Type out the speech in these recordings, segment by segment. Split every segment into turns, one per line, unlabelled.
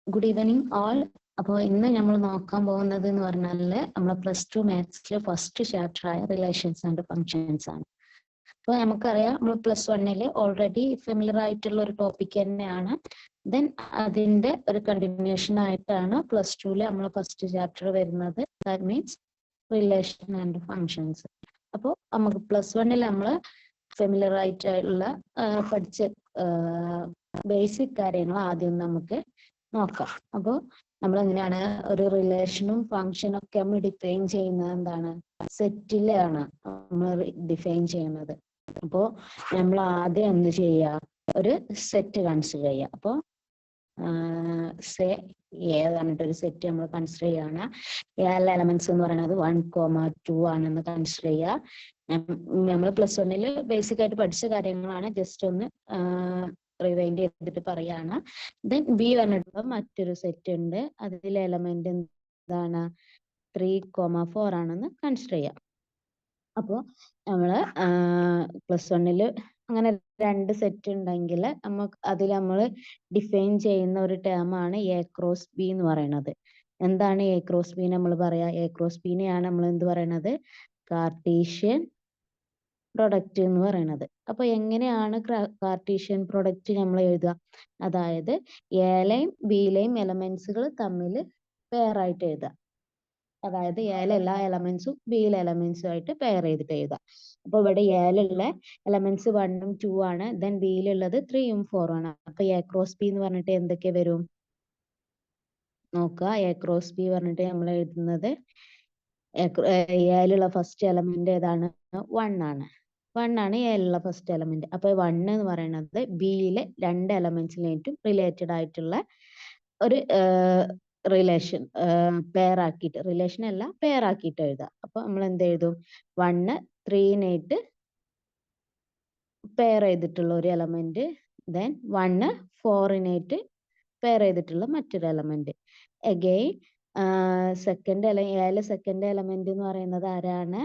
Good evening all. അപ്പോൾ ഇന്ന് നമ്മൾ നോക്കാൻ പോകുന്നത് എന്ന് പറഞ്ഞാൽ നമ്മളെ +2 മാത്സിലെ ഫസ്റ്റ് ചാപ്റ്റർ ആയ റിലേഷൻസ് ആൻഡ് ഫങ്ഷൻസ് ആണ്. അപ്പോൾ നമുക്കറിയാം നമ്മൾ +1 ഓൾറെഡി ഫെമിലിയർ ആയിട്ടുള്ള ഒരു ടോപ്പിക് തന്നെയാണ്. ദെൻ അതിന്റെ ഒരു കണ്ടിന്യൂഷൻ ആയിട്ടാണ് +2 നമ്മൾ ഫസ്റ്റ് ചാപ്റ്റർ വരുന്നത്. That means relation and functions. അപ്പോൾ നമുക്ക് +1 നമ്മൾ ഫെമിലിയർ ആയിട്ടുള്ള പഠിച്ച ബേസിക് കാര്യങ്ങൾ ആദ്യം നമുക്ക് നോക്കാം. അപ്പോൾ നമ്മൾ എങ്ങനെയാണ് ഒരു റിലേഷനും ഫങ്ഷനും ഒക്കെ നമ്മൾ ഡിഫൈൻ ചെയ്യുന്നത്? എന്താണ്? സെറ്റിലാണ് നമ്മൾ ഡിഫൈൻ ചെയ്യുന്നത്. അപ്പോൾ നമ്മൾ ആദ്യം എന്ത് ചെയ്യുക? ഒരു സെറ്റ് കൺസിഡർ ചെയ്യുക. അപ്പോൾ ഏതാണിട്ടൊരു സെറ്റ് നമ്മൾ കൺസിഡർ ചെയ്യാണ്. ഏഴ് എലമെന്റ്സ് എന്ന് പറയുന്നത് 1,2 ആണെന്ന് കൺസിഡർ ചെയ്യുക. നമ്മൾ +1 ബേസിക് ആയിട്ട് പഠിച്ച കാര്യങ്ങളാണ്, ജസ്റ്റ് ഒന്ന് റിവൈൻഡ് ചെയ്തിട്ട് പറയാണ്. ദെൻ ബി പറഞ്ഞിട്ട് മറ്റൊരു സെറ്റ് ഉണ്ട്, അതിലെ എലമെന്റ് എന്താണ്? 3,4 ആണെന്ന് കൺസിഡർ ചെയ്യാം. അപ്പോൾ നമ്മള് +1 അങ്ങനെ രണ്ട് സെറ്റ് ഉണ്ടെങ്കിൽ നമുക്ക് അതിൽ നമ്മൾ ഡിഫൈൻ ചെയ്യുന്ന ഒരു ടേം ആണ് A ക്രോസ് B എന്ന് പറയുന്നത്. എന്താണ് A ക്രോസ് B? നമ്മൾ പറയാ A ക്രോസ് B നെയാണ് നമ്മൾ എന്ത് പറയുന്നത്? കാർട്ടീഷ്യൻ പ്രൊഡക്റ്റ് എന്ന് പറയുന്നത്. അപ്പൊ എങ്ങനെയാണ് കാർട്ടീഷ്യൻ പ്രൊഡക്റ്റ് നമ്മൾ എഴുതുക? അതായത് എയിലെയും ബിയിലെയും എലമെന്റ്സുകൾ തമ്മിൽ പെയർ ആയിട്ട് എഴുതുക. അതായത് എയിലെ എല്ലാ എലമെന്റ്സും ബിയിലെ എലമെന്റ്സും ആയിട്ട് പെയർ ചെയ്തിട്ട് എഴുതുക. അപ്പൊ ഇവിടെ എയിലുള്ള എലമെന്റ്സ് 1ഉം 2 ആണ്, ദെൻ ബിയിലുള്ളത് 3ഉം 4ഉം ആണ്. അപ്പൊ A ക്രോസ് B എന്ന് പറഞ്ഞിട്ട് എന്തൊക്കെ വരും നോക്കുക. A ക്രോസ് B പറഞ്ഞിട്ട് നമ്മൾ എഴുതുന്നത് എയിലുള്ള ഫസ്റ്റ് എലമെന്റ് ഏതാണ്? 1 ആണ്. 1 ആണ് എയിലുള്ള ഫസ്റ്റ് എലമെന്റ്. അപ്പൊ 1 എന്ന് പറയുന്നത് ബിയിലെ രണ്ട് എലമെന്റ്സിനായിട്ടും റിലേറ്റഡ് ആയിട്ടുള്ള ഒരു റിലേഷൻ പെയർ ആക്കിയിട്ട്, റിലേഷൻ അല്ല പെയർ ആക്കിയിട്ട് എഴുതാം. അപ്പൊ നമ്മൾ എന്ത് എഴുതും? 1 3നായിട്ട് പെയർ ചെയ്തിട്ടുള്ള ഒരു എലമെന്റ്, ദെൻ 1 4നായിട്ട് പെയർ ചെയ്തിട്ടുള്ള മറ്റൊരു എലമെന്റ്. അഗെയിൻ സെക്കൻഡ് എലമെന്റ് എന്ന് പറയുന്നത് ആരാണ്?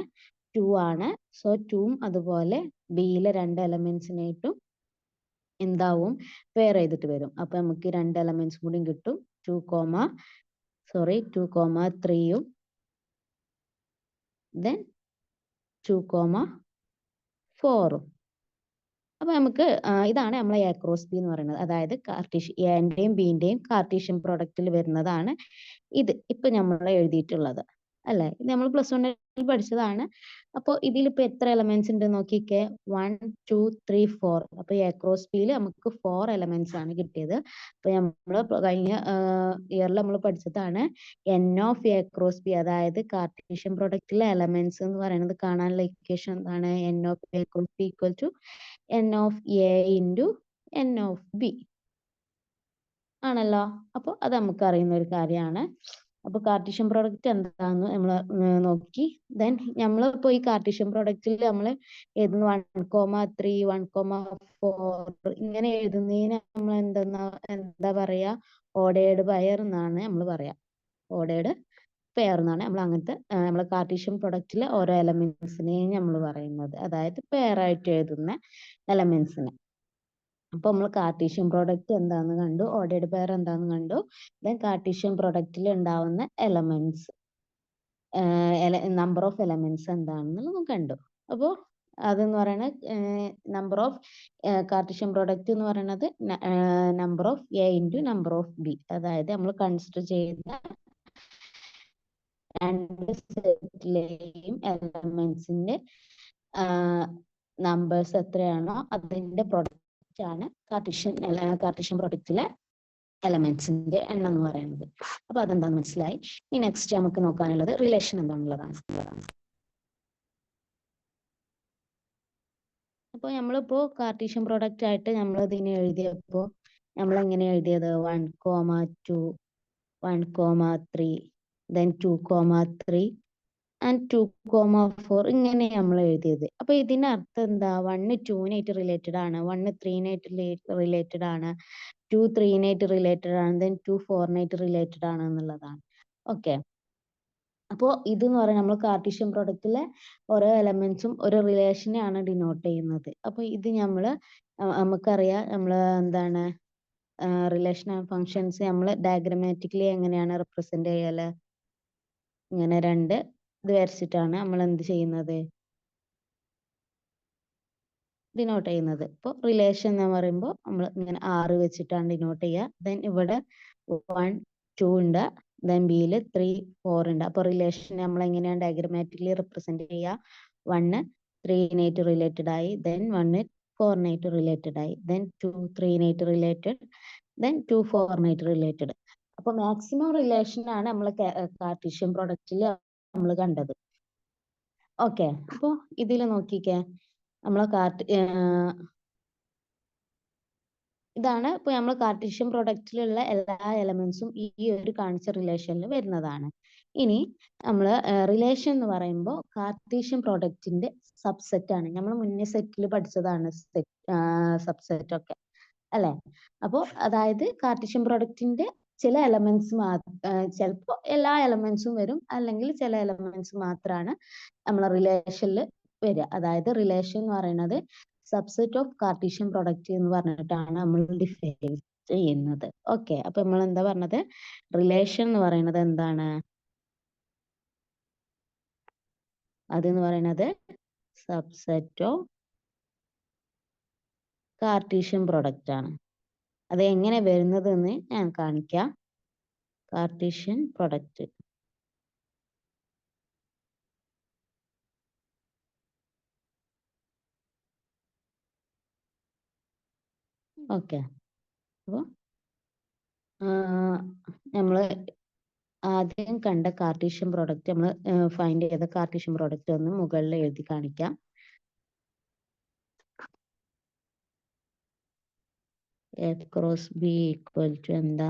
2 ആണ്. സോ 2ഉം അതുപോലെ ബിയിലെ രണ്ട് എലമെന്റ്സിനായിട്ടും എന്താവും? പെയർ ചെയ്തിട്ട് വരും. അപ്പൊ നമുക്ക് രണ്ട് എലമെന്റ്സ് കൂടി കിട്ടും. 2,3ഉം ദെൻ 2,4ഉം. അപ്പൊ നമുക്ക് ഇതാണ് നമ്മളെ A ക്രോസ് B എന്ന് പറയുന്നത്. അതായത് എന്റെയും ബിന്റെയും കാർട്ടീഷ്യൻ പ്രൊഡക്റ്റിൽ വരുന്നതാണ് ഇത് ഇപ്പൊ നമ്മൾ എഴുതിയിട്ടുള്ളത്, അല്ലെ? ഇത് നമ്മൾ +1 പഠിച്ചതാണ്. അപ്പോൾ ഇതിലിപ്പോ എത്ര എലമെന്റ്സ് ഉണ്ട് നോക്കിക്കേ. 1 2 3 4. അപ്പൊ A ക്രോസ് Bയിൽ നമുക്ക് 4 എലമെന്റ്സ് ആണ് കിട്ടിയത്. അപ്പൊ നമ്മൾ കഴിഞ്ഞ ഇയറിൽ നമ്മൾ പഠിച്ചതാണ് N of A cross B, അതായത് കാർട്ടീഷ്യൻ പ്രൊഡക്റ്റിലെ എലമെന്റ്സ് എന്ന് പറയുന്നത് കാണാനുള്ള ഇക്വേഷൻ എന്താണ്? N of A cross B equal to N of A into N of B ആണല്ലോ. അപ്പോൾ അത് നമുക്ക് അറിയുന്ന ഒരു കാര്യമാണ്. അപ്പൊ കാർട്ടീഷ്യൻ പ്രോഡക്റ്റ് എന്താന്ന് നമ്മൾ നോക്കി. ദെൻ നമ്മളിപ്പോ ഈ കാർട്ടീഷ്യൻ പ്രോഡക്റ്റിൽ നമ്മൾ എഴുതുന്ന 1,3 1,4 ഇങ്ങനെ എഴുതുന്നതിന് നമ്മൾ എന്താ പറയാ? ഓർഡേർഡ് പെയർ എന്നാണ് നമ്മൾ പറയാ. ഓർഡേർഡ് പെയർ എന്നാണ് നമ്മൾ അങ്ങനത്തെ നമ്മളെ കാർട്ടീഷ്യൻ പ്രൊഡക്റ്റിലെ ഓരോ എലമെന്റ്സിനെയും നമ്മൾ പറയുന്നത്, അതായത് പെയർ ആയിട്ട് എഴുതുന്ന എലമെന്റ്സിനെ. അപ്പൊ നമ്മൾ കാർട്ടീഷ്യൻ പ്രോഡക്റ്റ് എന്താന്ന് കണ്ടു, ഓർഡേർഡ് പെയർ എന്താന്ന് കണ്ടു, ദെൻ കാർട്ടീഷ്യൻ പ്രൊഡക്റ്റിൽ ഉണ്ടാവുന്ന എലമെന്റ്സ്, നമ്പർ ഓഫ് എലമെന്റ്സ് എന്താണെന്നുള്ളത് കണ്ടു. അപ്പോൾ അതെന്ന് പറയുന്നത് നമ്പർ ഓഫ് കാർട്ടീഷ്യൻ പ്രോഡക്റ്റ് എന്ന് പറയുന്നത് number of A into number of B. അതായത് നമ്മൾ കൺസിഡർ ചെയ്യുന്ന രണ്ട് സെറ്റിലെയും എലമെന്റ്സിന്റെ നമ്പേഴ്സ് എത്രയാണോ അതിന്റെ പ്രൊഡക്റ്റ് ആണ് കാർട്ടീഷ്യൻ പ്രൊഡക്റ്റിലെ എലമെന്റ്സിന്റെ എണ്ണം എന്ന് പറയുന്നത്. അപ്പൊ അതെന്താന്ന് മനസ്സിലായി. ഇനി നെക്സ്റ്റ് നമുക്ക് നോക്കാനുള്ളത് റിലേഷൻ എന്താണുള്ളതാണ്. അപ്പൊ നമ്മളിപ്പോ കാർട്ടീഷ്യൻ പ്രോഡക്റ്റ് ആയിട്ട് നമ്മൾ ഇതിനെ എഴുതിയപ്പോ നമ്മൾ എങ്ങനെ എഴുതിയത്? 1,2 1,3 ദെൻ 2,3 ആൻഡ് 2,4 ഇങ്ങനെ നമ്മൾ എഴുതിയത്. അപ്പൊ ഇതിന്റെ അർത്ഥം എന്താ? 1 2നായിട്ട് റിലേറ്റഡ് ആണ്, 1 3നായിട്ട് റിലേറ്റഡ് ആണ്, 2 3നായിട്ട് റിലേറ്റഡ് ആണ്, ദെൻ 2 4നായിട്ട് റിലേറ്റഡ് ആണ് എന്നുള്ളതാണ്. ഓക്കെ. അപ്പോൾ ഇതെന്ന് പറയുന്നത് നമ്മൾ കാർട്ടീഷ്യൻ പ്രൊഡക്റ്റിലെ ഓരോ എലമെന്റ്സും ഒരു റിലേഷനെയാണ് ഡിനോട്ട് ചെയ്യുന്നത്. അപ്പോൾ ഇത് നമുക്കറിയാം നമ്മൾ എന്താണ് റിലേഷൻ ആൻഡ് ഫങ്ഷൻസ് നമ്മൾ ഡയഗ്രമാറ്റിക്കലി എങ്ങനെയാണ് റെപ്രസെന്റ് ചെയ്യല്? ഇങ്ങനെ രണ്ട് ഇത് വരച്ചിട്ടാണ് നമ്മൾ എന്ത് ചെയ്യുന്നത്, ഡിനോട്ട് ചെയ്യുന്നത്. ഇപ്പോൾ റിലേഷൻ എന്ന് പറയുമ്പോൾ നമ്മൾ ഇങ്ങനെ 6 വെച്ചിട്ടാണ് ഡിനോട്ട് ചെയ്യുക. ദെൻ ഇവിടെ 1 2 ഉണ്ട്, ദെൻ ബിയിൽ 3 4 ഉണ്ട്. അപ്പോൾ റിലേഷൻ നമ്മൾ എങ്ങനെയാണ് ഡയഗ്രമാറ്റിക്കലി റെപ്രസെന്റ് ചെയ്യുക? 1 3 റിലേറ്റഡ് ആയി, ദെൻ 1 4 റിലേറ്റഡ് ആയി, ദെൻ 2 3 റിലേറ്റഡ്, ദെൻ 2 4 റിലേറ്റഡ്. അപ്പോൾ മാക്സിമം റിലേഷൻ ആണ് നമ്മൾ കാർട്ടീഷ്യൻ പ്രൊഡക്റ്റിൽ നമ്മൾ കണ്ടത്. ഓക്കെ, അപ്പോൾ ഇതിൽ നോക്കിക്കേ, നമ്മളെ ഇതാണ് ഇപ്പോൾ നമ്മൾ കാർട്ടീഷ്യൻ പ്രൊഡക്റ്റിലുള്ള എല്ലാ എലമെന്റ്സും ഈ ഒരു കാണിച്ച റിലേഷനിൽ വരുന്നതാണ്. ഇനി നമ്മൾ റിലേഷൻ എന്ന് പറയുമ്പോൾ കാർട്ടീഷ്യൻ പ്രൊഡക്റ്റിന്റെ സബ്സെറ്റ് ആണ്. നമ്മൾ മുന്നേ സെറ്റിൽ പഠിച്ചതാണ് സബ്സെറ്റ് ഒക്കെ അല്ലെ. അപ്പോൾ അതായത് കാർട്ടീഷ്യൻ പ്രൊഡക്റ്റിന്റെ ചില എലമെന്റ്സ് ചിലപ്പോൾ എല്ലാ എലമെന്റ്സും വരും, അല്ലെങ്കിൽ ചില എലമെന്റ്സ് മാത്രമാണ് നമ്മളെ റിലേഷനിൽ വരിക. അതായത് റിലേഷൻ എന്ന് പറയുന്നത് സബ്സെറ്റ് ഓഫ് കാർട്ടീഷ്യൻ പ്രൊഡക്റ്റ് എന്ന് പറഞ്ഞിട്ടാണ് നമ്മൾ ഡിഫൈൻ ചെയ്യുന്നത്. ഓക്കെ, അപ്പൊ നമ്മൾ എന്താ പറഞ്ഞത്? റിലേഷൻ എന്ന് പറയുന്നത് എന്താണ്? അതെന്ന് പറയുന്നത് സബ്സെറ്റ് ഓഫ് കാർട്ടീഷ്യൻ പ്രൊഡക്റ്റ് ആണ്. അത് എങ്ങനെ വരുന്നത് എന്ന് ഞാൻ കാണിക്കാം. Cartesian product. ഓക്കെ, അപ്പോൾ നമ്മൾ ആദ്യം കണ്ട കാർട്ടീഷ്യൻ പ്രോഡക്റ്റ് നമ്മൾ ഫൈൻഡ് ചെയ്ത കാർട്ടീഷ്യൻ പ്രോഡക്റ്റ് ഒന്ന് മുകളിൽ എഴുതി കാണിക്കാം. F cross B equal to എന്താ?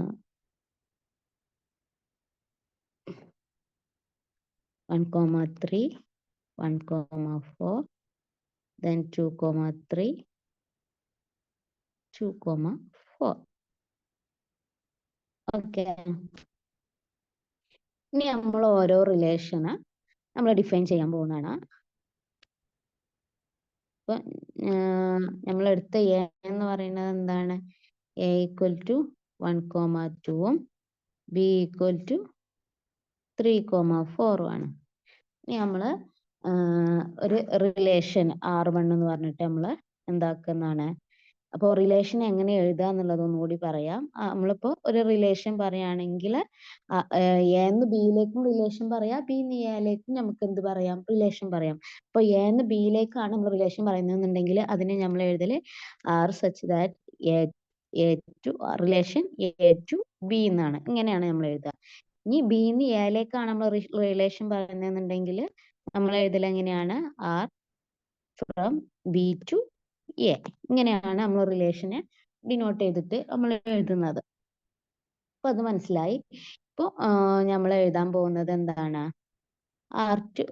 1,3 1,4 then 2,3 2,4. ഓക്കെ, ഇനി നമ്മൾ ഓരോ റിലേഷന് നമ്മൾ ഡിഫൈൻ ചെയ്യാൻ പോകുന്നതാണ്. അപ്പൊ നമ്മൾ എടുത്ത എ എന്ന് പറയുന്നത് എന്താണ്? A equal to 1,2 B equal to 3,4 ആണ്. ഇനി നമ്മൾ ഒരു റിലേഷൻ R1 എന്ന് പറഞ്ഞിട്ട് നമ്മൾ എന്താക്കുന്നതാണ്? അപ്പോൾ റിലേഷൻ എങ്ങനെ എഴുതുക എന്നുള്ളത് ഒന്നുകൂടി പറയാം. നമ്മളിപ്പോൾ ഒരു റിലേഷൻ പറയുകയാണെങ്കിൽ എന്ന് ബിയിലേക്കും റിലേഷൻ പറയാം, ബി എന്ന് എയിലേക്കും നമുക്ക് എന്ത് പറയാം? റിലേഷൻ പറയാം. അപ്പോൾ എന്ന് ബിയിലേക്കാണ് നമ്മൾ റിലേഷൻ പറയുന്നതെന്നുണ്ടെങ്കിൽ അതിനെ നമ്മൾ എഴുതല് R such that A to relation A to B എന്നാണ്. ഇങ്ങനെയാണ് നമ്മൾ എഴുതുക. ഇനി ബി എന്ന് എയിലേക്കാണ് നമ്മൾ റിലേഷൻ പറയുന്നതെന്നുണ്ടെങ്കിൽ നമ്മൾ എഴുതൽ എങ്ങനെയാണ്? R from B to A. ഇങ്ങനെയാണ് നമ്മൾ റിലേഷനെ ഡിനോട്ട് ചെയ്തിട്ട് നമ്മൾ എഴുതുന്നത്. അപ്പൊ അത് മനസ്സിലായി. ഇപ്പൊ നമ്മൾ എഴുതാൻ പോകുന്നത് എന്താണ്? R to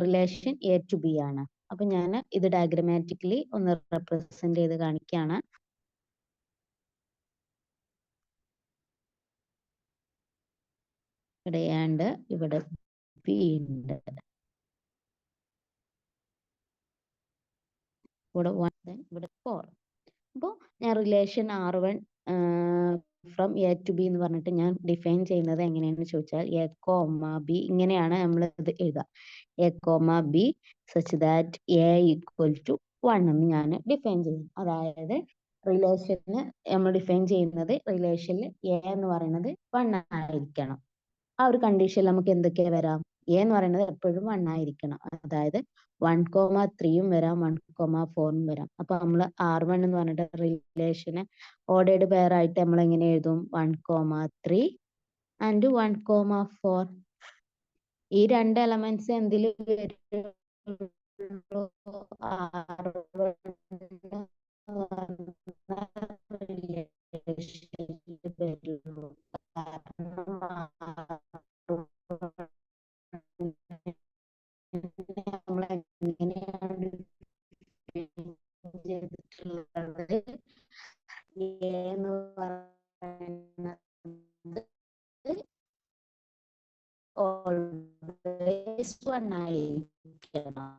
relation A to B ആണ്. അപ്പൊ ഞാൻ ഇത് ഡയഗ്രമാറ്റിക്കലി ഒന്ന് റെപ്രസെന്റ് ചെയ്ത് കാണിക്കുകയാണ്. ഇവിടെ എ ഉണ്ട്, ഇവിടെ ബി ഉണ്ട്, ഇവിടെ 1 ഇവിടെ 4. അപ്പോൾ ഞാൻ relation R1 from A to B എന്ന് പറഞ്ഞിട്ട് ഞാൻ ഡിഫൈൻ ചെയ്യുന്നത് എങ്ങനെയാണെന്ന് ചോദിച്ചാൽ എ കോമ ബി, ഇങ്ങനെയാണ് നമ്മൾ ഇത് എഴുതുക. A comma B such that A equal to 1 എന്ന് ഞാൻ ഡിഫൈൻ ചെയ്യും. അതായത് റിലേഷന് നമ്മൾ ഡിഫൈൻ ചെയ്യുന്നത് റിലേഷനിൽ എ എന്ന് പറയുന്നത് 1 ആയിരിക്കണം. ആ ഒരു കണ്ടീഷനിൽ നമുക്ക് എന്തൊക്കെയാ വരാം? എ എന്ന് പറയുന്നത് എപ്പോഴും 1 ആയിരിക്കണം. അതായത് 1,3 വരാം, 1,4 വരാം. അപ്പൊ നമ്മൾ R1 എന്ന് പറഞ്ഞിട്ട് റിലേഷന് ഓർഡേർഡ് പെയർ ആയിട്ട് നമ്മൾ എങ്ങനെ എഴുതും? 1,3 ആൻഡ് 1,4. ഈ രണ്ട് എലമെന്റ്സ് എന്തിൽ വരും? നമ്മൾ എങ്ങനെയാണ് ചെയ്തിട്ടുള്ളത്? എന്ന് പറയുന്നത് ഓൾറെഡി 1 ആയിരിക്കണം.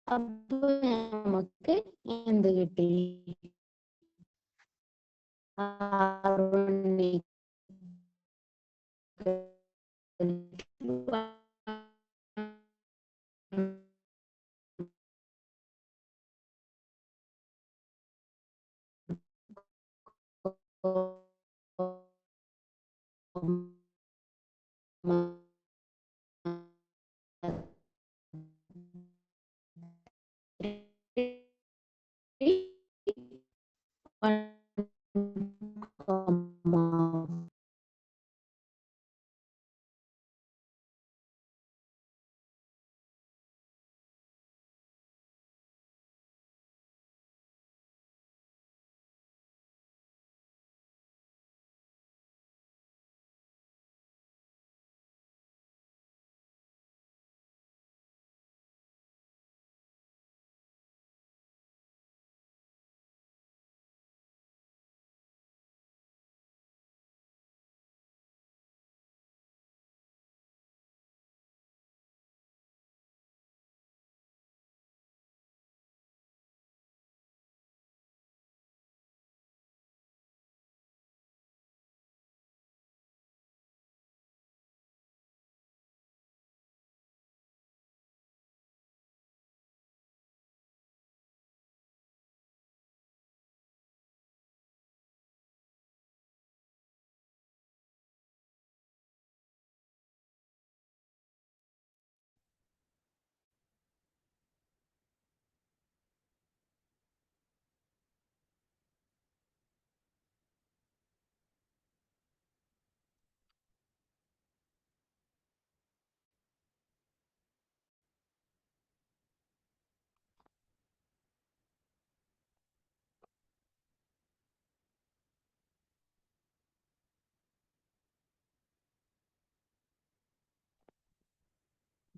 അപ്പൊ നമുക്ക് എന്ത് കിട്ടി? R1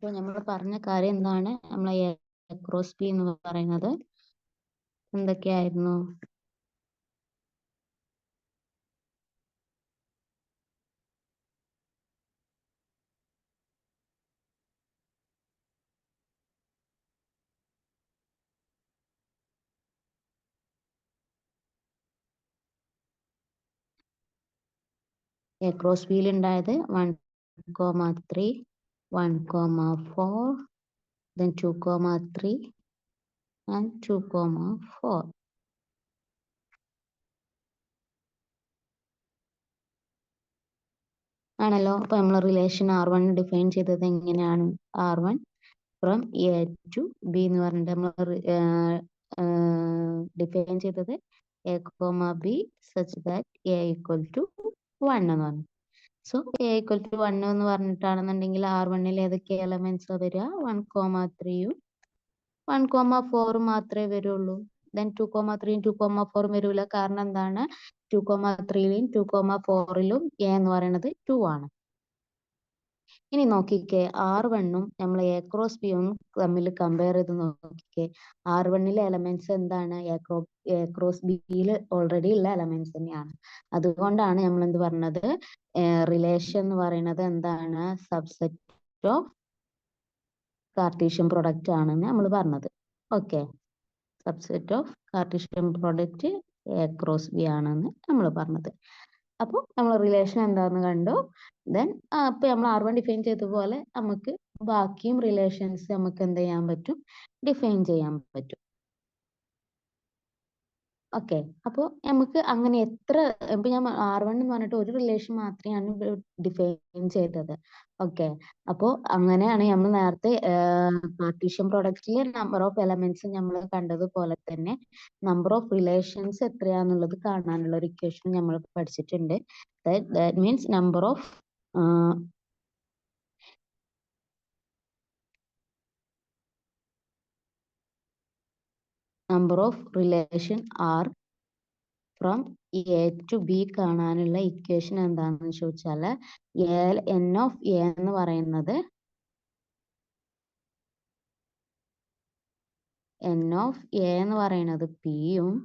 അപ്പോൾ നമ്മൾ പറഞ്ഞ കാര്യം എന്താണ്? നമ്മളെ ക്രോസ് ബി എന്ന് പറയുന്നത് എന്തൊക്കെയായിരുന്നു? എ ക്രോസ് ബിയിൽ ഉണ്ടായത് 1,3, 1,4, then 2,3 and 2,4. ആണല്ലോ. അപ്പൊ നമ്മൾ റിലേഷൻ R1 ഡിഫൈൻ ചെയ്തത് എങ്ങനെയാണ്? R1 from A to B എന്ന് പറഞ്ഞിട്ട് നമ്മൾ ഡിഫൈൻ ചെയ്തത് A comma B such that A equal to 1 എന്ന് പറഞ്ഞു. സോ എ ഈക്വൽ ടു 1 എന്ന് പറഞ്ഞിട്ടാണെന്നുണ്ടെങ്കിൽ R1ൽ ഏതൊക്കെ എലമെന്റ്സ് വരിക? 1,3യും 1,4 മാത്രമേ വരുള്ളൂ. ദെൻ 2,3യും 2,4 വരൂല. കാരണം എന്താണ്? 2,3യിലും 2,4ലും എ എന്ന് പറയുന്നത് 2 ആണ്. ഇനി നോക്കിക്കേ, R1ഉം നമ്മൾ എ ക്രോസ് ബിയും തമ്മിൽ കമ്പയർ ചെയ്ത് നോക്കിക്കേ. R1ലെ എലമെന്റ്സ് എന്താണ്? എ ക്രോസ് ബിയിൽ ഓൾറെഡി ഉള്ള എലമെന്റ്സ് തന്നെയാണ്. അതുകൊണ്ടാണ് നമ്മൾ എന്ത് പറഞ്ഞത്? റിലേഷൻ എന്ന് പറയുന്നത് എന്താണ്? സബ്സെറ്റ് ഓഫ് കാർട്ടീഷ്യൻ പ്രൊഡക്റ്റ് ആണെന്ന് നമ്മൾ പറഞ്ഞത്. Okay, subset of Cartesian product A cross B ആണെന്ന് നമ്മൾ പറഞ്ഞത്. അപ്പോൾ നമ്മൾ റിലേഷൻ എന്താന്ന് കണ്ടു. ദെൻ ഇപ്പൊ നമ്മൾ R1 ഡിഫൈൻ ചെയ്തതുപോലെ നമുക്ക് ബാക്കിയും റിലേഷൻസ് നമുക്ക് എന്ത് ചെയ്യാൻ പറ്റും? ഡിഫൈൻ ചെയ്യാൻ പറ്റും. ഓക്കെ, അപ്പോൾ നമുക്ക് അങ്ങനെ എത്ര, ഇപ്പൊ ഞാൻ R1 എന്ന് പറഞ്ഞിട്ട് ഒരു റിലേഷൻ മാത്രമാണ് ഡിഫൈൻ ചെയ്തത്. ഓക്കെ, അപ്പോൾ അങ്ങനെയാണ് നമ്മൾ നേരത്തെ പാർട്ടീഷൻ പ്രൊഡക്റ്റിലെ നമ്പർ ഓഫ് എലമെന്റ്സ് നമ്മൾ കണ്ടതുപോലെ തന്നെ നമ്പർ ഓഫ് റിലേഷൻസ് എത്രയാന്നുള്ളത് കാണാനുള്ള ഒരു ഇക്വേഷൻ നമ്മൾ പഠിച്ചിട്ടുണ്ട്. That means number of relation R from A to B കാണാനുള്ള ഇക്വേഷൻ എന്താണെന്ന് ചോദിച്ചാൽ എൻ ഓഫ് എ എന്ന് പറയുന്നത് പിയും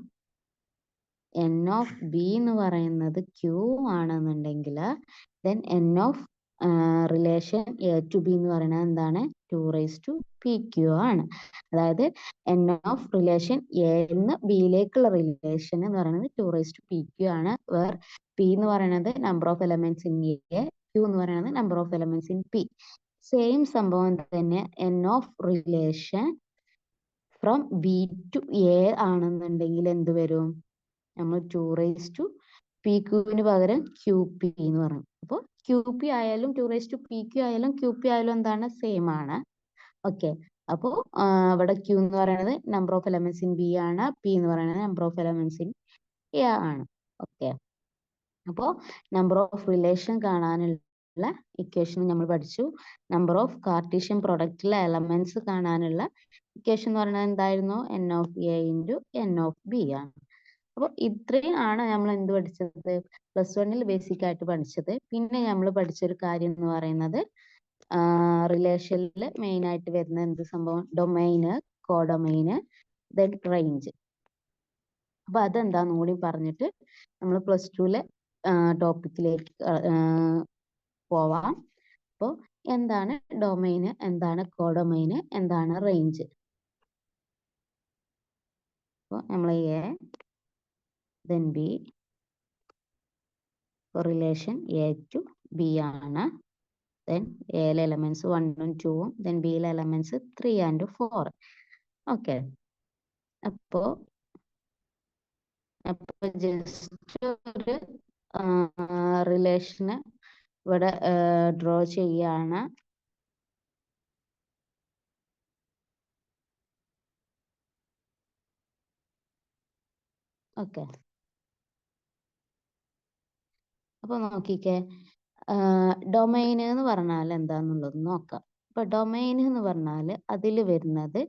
എൻ ഓഫ് ബി എന്ന് പറയുന്നത് ക്യൂ ആണെന്നുണ്ടെങ്കിൽ then N of relation A to B എന്ന് പറയുന്നത് എന്താണ്? 2⁻PQ ആണ്. അതായത് എൻ ഓഫ് റിലേഷൻ എന്ന് ബിയിലേക്കുള്ള റിലേഷൻ എന്ന് പറയുന്നത് 2⁻PQ ആണ്. വേർ പി എന്ന് പറയുന്നത് number of elements in A, Q എന്ന് പറയുന്നത് number of elements in P. Same സംഭവം തന്നെ N of relation from B to A ആണെന്നുണ്ടെങ്കിൽ എന്ത് വരും? നമ്മൾ 2⁻PQ പകരം QP എന്ന് പറയും. അപ്പോൾ QP ആയാലും 2⁻PQ ആയാലും QP ആയാലും എന്താണ്? സെയിം ആണ്. ഓക്കെ. അപ്പോൾ ഇവിടെ Q എന്ന് പറയുന്നത് number of elements in B ആണ്, P എന്ന് പറയുന്നത് number of elements in A ആണ്. ഓക്കെ. അപ്പോൾ നമ്പർ ഓഫ് റിലേഷൻ കാണാനുള്ള ഇക്വേഷൻ നമ്മൾ പഠിച്ചു. നമ്പർ ഓഫ് കാർട്ടീഷ്യൻ പ്രൊഡക്റ്റിലെ എലമെന്റ്സ് കാണാനുള്ള ഇക്വേഷൻ എന്ന് പറയുന്നത് എന്തായിരുന്നു? N of A into N of B ആണ്. അപ്പോൾ ഇത്രയും ആണ് നമ്മൾ എന്ത് പഠിച്ചത്? +1 ബേസിക് ആയിട്ട് പഠിച്ചത്. പിന്നെ നമ്മൾ പഠിച്ചൊരു കാര്യം എന്ന് പറയുന്നത് റിലേഷനിൽ മെയിൻ ആയിട്ട് വരുന്ന എന്ത് സംഭവം? Domain, codomain, then range. അപ്പൊ അതെന്താന്ന് കൂടി പറഞ്ഞിട്ട് നമ്മൾ +2 ടോപ്പിക്കിലേക്ക് പോവാം. അപ്പോൾ എന്താണ് ഡൊമൈന്, എന്താണ് കോഡൊമൈന്, എന്താണ് റേഞ്ച്? അപ്പോൾ നമ്മൾ A then B, relation A to B ആണ്. then A ലെ എലമെന്റ്സ് 1 ഉം 2 ഉം, then B ലെ എലമെന്റ്സ് 3 and 4. ഓക്കെ. അപ്പോ ജസ്റ്റ് ഒരു റിലേഷന് ഇവിടെ ഡ്രോ ചെയ്യാണ്. ഓക്കെ. അപ്പൊ നോക്കിക്കേ, ഡൊമൈൻ എന്ന് പറഞ്ഞാൽ എന്താന്നുള്ളത് നോക്കാം. ഇപ്പൊ ഡൊമൈൻ എന്ന് പറഞ്ഞാൽ അതിൽ വരുന്നത്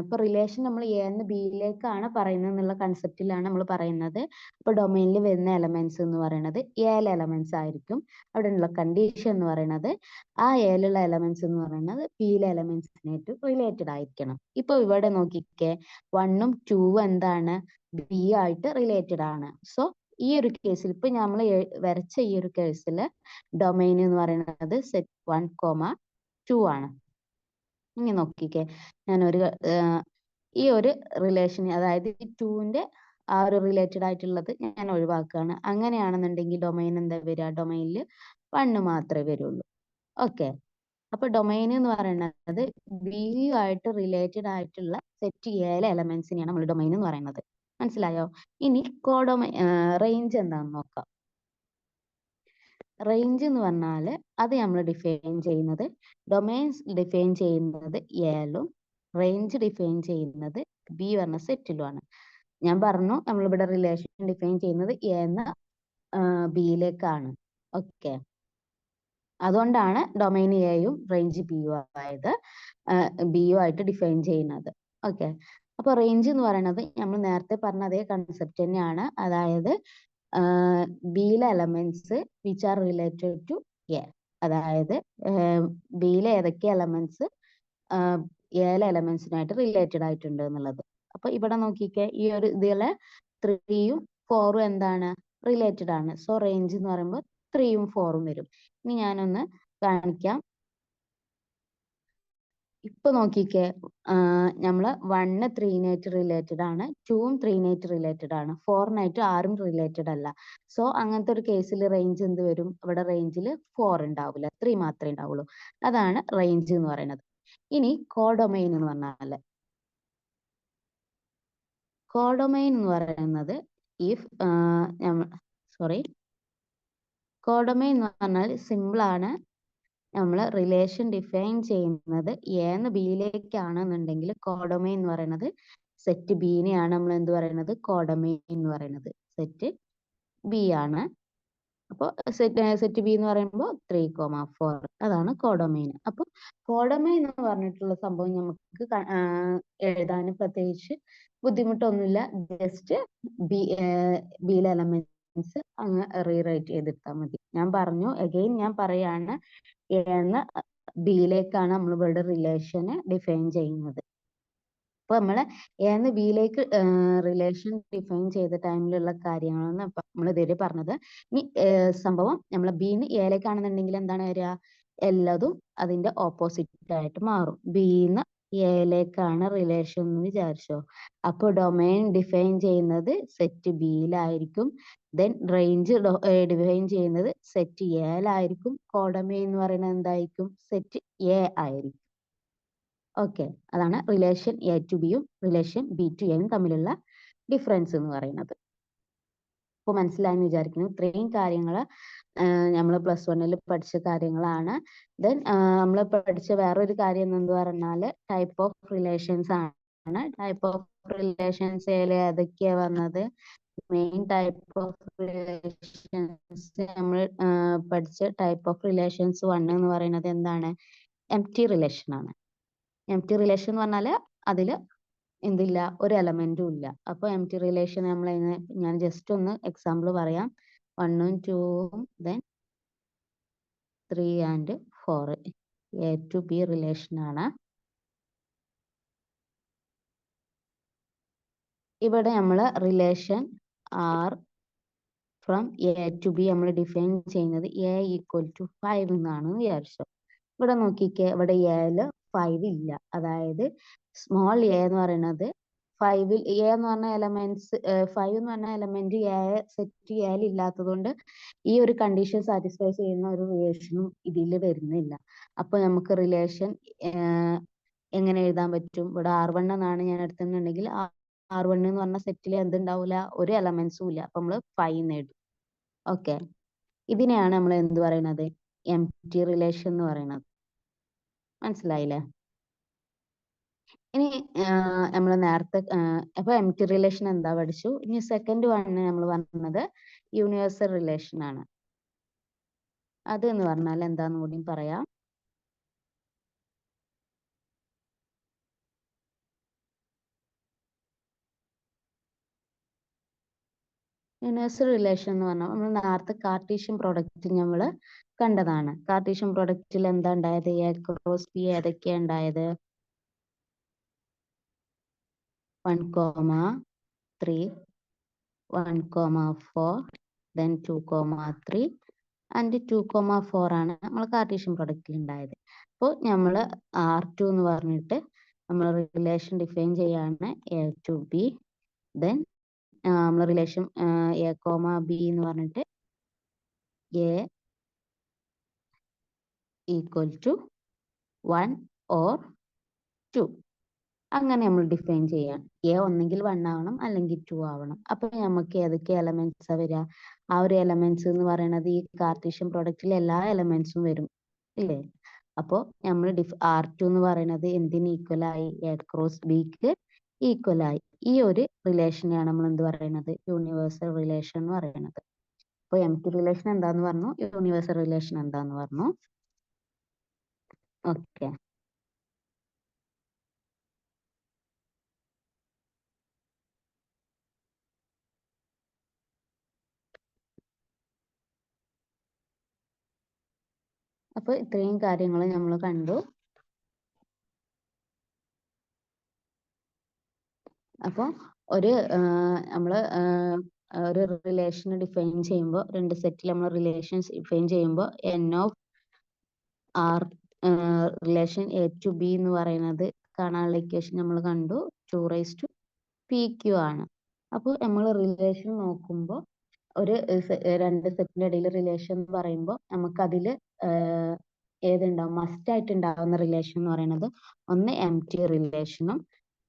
ഇപ്പൊ റിലേഷൻ നമ്മൾ എന്ന് ബിയിലേക്കാണ് പറയുന്നത് എന്നുള്ള കൺസെപ്റ്റിലാണ് നമ്മൾ പറയുന്നത്. അപ്പൊ ഡൊമൈനിൽ വരുന്ന എലമെന്റ്സ് എന്ന് പറയുന്നത് എയിലെ എലമെന്റ്സ് ആയിരിക്കും. അവിടെയുള്ള കണ്ടീഷൻ എന്ന് പറയുന്നത് ആ എയിലുള്ള എലമെന്റ്സ് എന്ന് പറയുന്നത് ബിയിലെ എലമെന്റ്സിനായിട്ട് റിലേറ്റഡ് ആയിരിക്കണം. ഇപ്പൊ ഇവിടെ നോക്കിക്കേ, 1ഉം 2ഉം എന്താണ്? ബി ആയിട്ട് റിലേറ്റഡ് ആണ്. സോ ഈ ഒരു കേസിൽ ഇപ്പൊ നമ്മൾ വരച്ച ഈ ഒരു കേസിൽ ഡൊമൈൻ എന്ന് പറയുന്നത് സെറ്റ് 1,2 ആണ്. ഇനി നോക്കിക്കേ, ഞാനൊരു ഈ ഒരു റിലേഷൻ, അതായത് ഈ 2ന്റെ ആ ഒരു റിലേറ്റഡ് ആയിട്ടുള്ളത് ഞാൻ ഒഴിവാക്കുകയാണ്. അങ്ങനെയാണെന്നുണ്ടെങ്കിൽ ഡൊമൈൻ എന്താ വരിക? ഡൊമൈനിൽ 1 മാത്രമേ വരുള്ളൂ. ഓക്കെ. അപ്പൊ ഡൊമൈൻ എന്ന് പറയുന്നത് ബി ആയിട്ട് റിലേറ്റഡ് ആയിട്ടുള്ള സെറ്റ് എയിലെ എലമെന്റ്സിനെയാണ് നമ്മൾ ഡൊമൈൻ എന്ന് പറയുന്നത്. മനസ്സിലായോ? ഇനി റേഞ്ച് എന്താണെന്ന് നോക്കാം. റേഞ്ച് എന്ന് പറഞ്ഞാൽ അത് നമ്മൾ ഡിഫൈൻ ചെയ്യുന്നത്, ഡൊമൈൻസ് ഡിഫൈൻ ചെയ്യുന്നത് എയിലും റേഞ്ച് ഡിഫൈൻ ചെയ്യുന്നത് ബി പറഞ്ഞ സെറ്റിലുമാണ്. ഞാൻ പറഞ്ഞു നമ്മളിവിടെ റിലേഷൻ ഡിഫൈൻ ചെയ്യുന്നത് എ എന്ന ബിയിലേക്കാണ്. ഓക്കെ. അതുകൊണ്ടാണ് ഡൊമൈൻ എയും റേഞ്ച് ബിയും ആയത്, ബിയും ആയിട്ട് ഡിഫൈൻ ചെയ്യുന്നത്. ഓക്കെ. അപ്പൊ റേഞ്ച് എന്ന് പറയുന്നത് നമ്മൾ നേരത്തെ പറഞ്ഞ അതേ കൺസെപ്റ്റ് തന്നെയാണ്. അതായത് ബിയിലെ elements which are related to A, അതായത് ബിയിലെ ഏതൊക്കെ എലമെന്റ്സ് എയിലെ എലമെന്റ്സിനായിട്ട് റിലേറ്റഡ് ആയിട്ടുണ്ട് എന്നുള്ളത്. അപ്പൊ ഇവിടെ നോക്കിക്കേ, ഈ ഒരു ഇതിലെ 3ഉം 4ഉം എന്താണ്? റിലേറ്റഡ് ആണ്. സോ റേഞ്ച് എന്ന് പറയുമ്പോൾ 3ഉം 4ഉം വരും. ഇനി ഞാനൊന്ന് കാണിക്കാം. ഇപ്പൊ നോക്കിക്കേ, നമ്മള് 1 3നായിട്ട് റിലേറ്റഡ് ആണ്, 2ഉം 3നായിട്ട് റിലേറ്റഡ് ആണ്, 4നായിട്ട് ആരും റിലേറ്റഡ് അല്ല. സോ അങ്ങനത്തെ ഒരു കേസിൽ റേഞ്ച് എന്ത് വരും? ഇവിടെ റേഞ്ചിൽ 4 ഉണ്ടാവില്ല, 3 മാത്രമേ ഉണ്ടാവുള്ളൂ. അതാണ് റേഞ്ച് എന്ന് പറയുന്നത്. ഇനി കോഡൊമൈൻ എന്ന് പറഞ്ഞാൽ, കോഡൊമൈൻ എന്ന് പറയുന്നത് കോഡൊമൈൻ എന്ന് പറഞ്ഞാൽ സിമ്പിൾ ആണ്. നമ്മൾ റിലേഷൻ ഡിഫൈൻ ചെയ്യുന്നത് എന്ന് ബിയിലേക്കാണെന്നുണ്ടെങ്കിൽ കോഡൊമൈൻ എന്ന് പറയുന്നത് സെറ്റ് ബിനെയാണ് നമ്മൾ എന്ത് പറയുന്നത്? കോഡൊമൈൻ എന്ന് പറയുന്നത് സെറ്റ് ബി ആണ്. അപ്പോൾ സെറ്റ് ബി എന്ന് പറയുമ്പോൾ 3,4 അതാണ് കോഡൊമൈൻ. അപ്പൊ കോഡൊമൈൻ എന്ന് പറഞ്ഞിട്ടുള്ള സംഭവം നമുക്ക് എഴുതാനും പ്രത്യേകിച്ച് ബുദ്ധിമുട്ടൊന്നുമില്ല. ജസ്റ്റ് ബിയിലെ എലമെന്റ്സ് അങ്ങ് റീറൈറ്റ് ചെയ്തിട്ടാൽ മതി. ഞാൻ പറഞ്ഞു, അഗെയിൻ ഞാൻ പറയാണ്, എന്ന ബിയിലേക്കാണ് നമ്മൾ ഇവിടെ റിലേഷന് ഡിഫൈൻ ചെയ്യുന്നത്. അപ്പൊ നമ്മള് എന്ന് ബിയിലേക്ക് റിലേഷൻ ഡിഫൈൻ ചെയ്ത ടൈമിലുള്ള കാര്യങ്ങളാണ് നമ്മൾ ഇതുവരെ പറഞ്ഞത്. ഇനി സംഭവം നമ്മൾ ബിന്ന് എയിലേക്കാണെന്നുണ്ടെങ്കിൽ എന്താണ് വരിക? എല്ലാതും അതിന്റെ ഓപ്പോസിറ്റ് ആയിട്ട് മാറും. ബിന്ന് എയിലേക്കാണ് റിലേഷൻ എന്ന് വിചാരിച്ചോ. അപ്പൊ ഡൊമൈൻ ഡിഫൈൻ ചെയ്യുന്നത് സെറ്റ് ബിയിലായിരിക്കും. ദെൻ റേഞ്ച് ഡിഫൈൻ ചെയ്യുന്നത് സെറ്റ് എയിലായിരിക്കും. കോഡൊമൈൻ എന്ന് പറയുന്നത് എന്തായിരിക്കും? സെറ്റ് എ ആയിരിക്കും. ഓക്കെ, അതാണ് റിലേഷൻ എ ടു ബിയും റിലേഷൻ ബി ടു എയും തമ്മിലുള്ള ഡിഫറൻസ് എന്ന് പറയുന്നത്. ഇപ്പൊ മനസ്സിലായെന്ന് വിചാരിക്കുന്നു. ഇത്രയും കാര്യങ്ങൾ നമ്മൾ പ്ലസ് വണ്ണിൽ പഠിച്ച കാര്യങ്ങളാണ്. ദെൻ നമ്മൾ പഠിച്ച വേറൊരു കാര്യം എന്ന് പറഞ്ഞാൽ ടൈപ്പ് ഓഫ് റിലേഷൻസ് ആണ്. ടൈപ്പ് ഓഫ് റിലേഷൻസ് ഏതൊക്കെയാ വന്നത്? മെയിൻ ടൈപ്പ് ഓഫ് റിലേഷൻസ് നമ്മൾ പഠിച്ച ടൈപ്പ് ഓഫ് റിലേഷൻസ് 1 എന്ന് പറയുന്നത് എന്താണ്? എംപ്റ്റി റിലേഷൻ ആണ്. എംപ്റ്റി റിലേഷൻ എന്ന് പറഞ്ഞാൽ അതിൽ എന്തില്ല? ഒരു എലമെന്റും ഇല്ല. അപ്പൊ എംപ്റ്റി റിലേഷൻ നമ്മൾ ഞാൻ ജസ്റ്റ് ഒന്ന് എക്സാമ്പിൾ പറയാം. 1ഉം 2ഉം then 3 and 4 A to B relation ആണ്. ഇവിടെ നമ്മൾ relation R from A to B നമ്മൾ ഡിഫൈൻ ചെയ്യുന്നത് എ ഈക്വൽ ടു 5 എന്നാണ് വിചാരിച്ചോ. ഇവിടെ നോക്കിക്കേ, ഇവിടെ എയില് 5 ഇല്ല. അതായത് സ്മോൾ എ എന്ന് പറയുന്നത് 5ൽ എ എന്ന് പറഞ്ഞ എലമെന്റ്സ് 5 എന്ന് പറഞ്ഞ എലമെന്റ് എ സെറ്റ് എയിൽ ഇല്ലാത്തതുകൊണ്ട് ഈ ഒരു കണ്ടീഷൻ സാറ്റിസ്ഫൈ ചെയ്യുന്ന ഒരു റിലേഷനും ഇതിൽ വരുന്നില്ല. അപ്പൊ നമുക്ക് റിലേഷൻ എങ്ങനെ എഴുതാൻ പറ്റും? ഇവിടെ R1 എന്നാണ് ഞാൻ എടുത്തുന്നുണ്ടെങ്കിൽ R1 എന്ന് പറഞ്ഞ സെറ്റിൽ എന്തുണ്ടാവില്ല? ഒരു എലമെന്റ്സും ഇല്ല. അപ്പൊ നമ്മൾ 5 നേടും. ഓക്കെ, ഇതിനെയാണ് നമ്മൾ എന്ത് പറയുന്നത്? എംപ്റ്റി റിലേഷൻ എന്ന് പറയുന്നത്. മനസ്സിലായില്ലേ? ഇനി നമ്മൾ നേരത്തെ അപ്പൊ എംപ്റ്റി റിലേഷൻ എന്താ പഠിച്ചു. ഇനി സെക്കൻഡ് വണ്ണ് നമ്മൾ പറഞ്ഞത് യൂണിവേഴ്സൽ റിലേഷൻ ആണ്. അത് എന്ന് പറഞ്ഞാൽ എന്താന്ന് കൂടി പറയാം. യൂണിവേഴ്സൽ റിലേഷൻ എന്ന് പറഞ്ഞാൽ നമ്മൾ നേരത്തെ കാർട്ടീഷ്യൻ പ്രൊഡക്റ്റ് നമ്മൾ കണ്ടതാണ്. കാർട്ടീഷ്യൻ പ്രൊഡക്റ്റിൽ എന്താ ഉണ്ടായത്? എ ക്രോസ് ബി ഏതൊക്കെയാ ഉണ്ടായത്? 1,3 1,4 then 2,3 and 2,4 ആണ് നമ്മൾ കാർട്ടീഷ്യൻ പ്രൊഡക്റ്റിൽ ഉണ്ടായത്. അപ്പോൾ നമ്മൾ R2 എന്ന് പറഞ്ഞിട്ട് നമ്മൾ റിലേഷൻ ഡിഫൈൻ ചെയ്യാണ് എ ടു ബി. ദെൻ നമ്മൾ റിലേഷൻ എ കോമ ബി എന്ന് പറഞ്ഞിട്ട് എ ഈക്വൽ ടു 1 or 2 അങ്ങനെ നമ്മൾ ഡിഫൈൻ ചെയ്യാം. എ ഒന്നെങ്കിൽ 1 ആവണം അല്ലെങ്കിൽ 2 ആവണം. അപ്പൊ നമുക്ക് ഏതൊക്കെ എലമെന്റ്സാ വരിക? ആ ഒരു എലമെന്റ്സ് എന്ന് പറയുന്നത് ഈ കാർട്ടീഷ്യൻ പ്രൊഡക്റ്റിൽ എല്ലാ എലമെന്റ്സും വരും ഇല്ലേ? അപ്പോ നമ്മൾ R2 എന്ന് പറയുന്നത് എന്തിന് ഈക്വൽ ആയി? എ ക്രോസ് ബിക്ക് ഈക്വൽ ആയി. ഈ ഒരു റിലേഷനെയാണ് നമ്മൾ എന്ത് പറയുന്നത്? യൂണിവേഴ്സൽ റിലേഷൻ എന്ന് പറയുന്നത്. അപ്പൊ എംപ്റ്റി റിലേഷൻ എന്താന്ന് പറഞ്ഞു, യൂണിവേഴ്സൽ റിലേഷൻ എന്താന്ന് പറഞ്ഞു. ഓക്കെ, അപ്പൊ ഇത്രയും കാര്യങ്ങൾ നമ്മൾ കണ്ടു. അപ്പൊ ഒരു നമ്മള് ഒരു റിലേഷൻ ഡിഫൈൻ ചെയ്യുമ്പോൾ, രണ്ട് സെറ്റിൽ നമ്മൾ റിലേഷൻസ് ഡിഫൈൻ ചെയ്യുമ്പോൾ N of R relation A to B എന്ന് പറയുന്നത് കാണാനുള്ള ഇക്വേഷൻ നമ്മൾ കണ്ടു. 2⁻PQ ആണ്. അപ്പോൾ നമ്മൾ റിലേഷൻ നോക്കുമ്പോൾ ഒരു രണ്ട് സെറ്റിന്റെ ഇടയിൽ റിലേഷൻ എന്ന് പറയുമ്പോൾ നമുക്ക് അതിൽ ഏതുണ്ടാവും? മസ്റ്റ് ആയിട്ട് ഉണ്ടാവുന്ന റിലേഷൻ എന്ന് പറയുന്നത് ഒന്ന് എംപ്റ്റി റിലേഷനും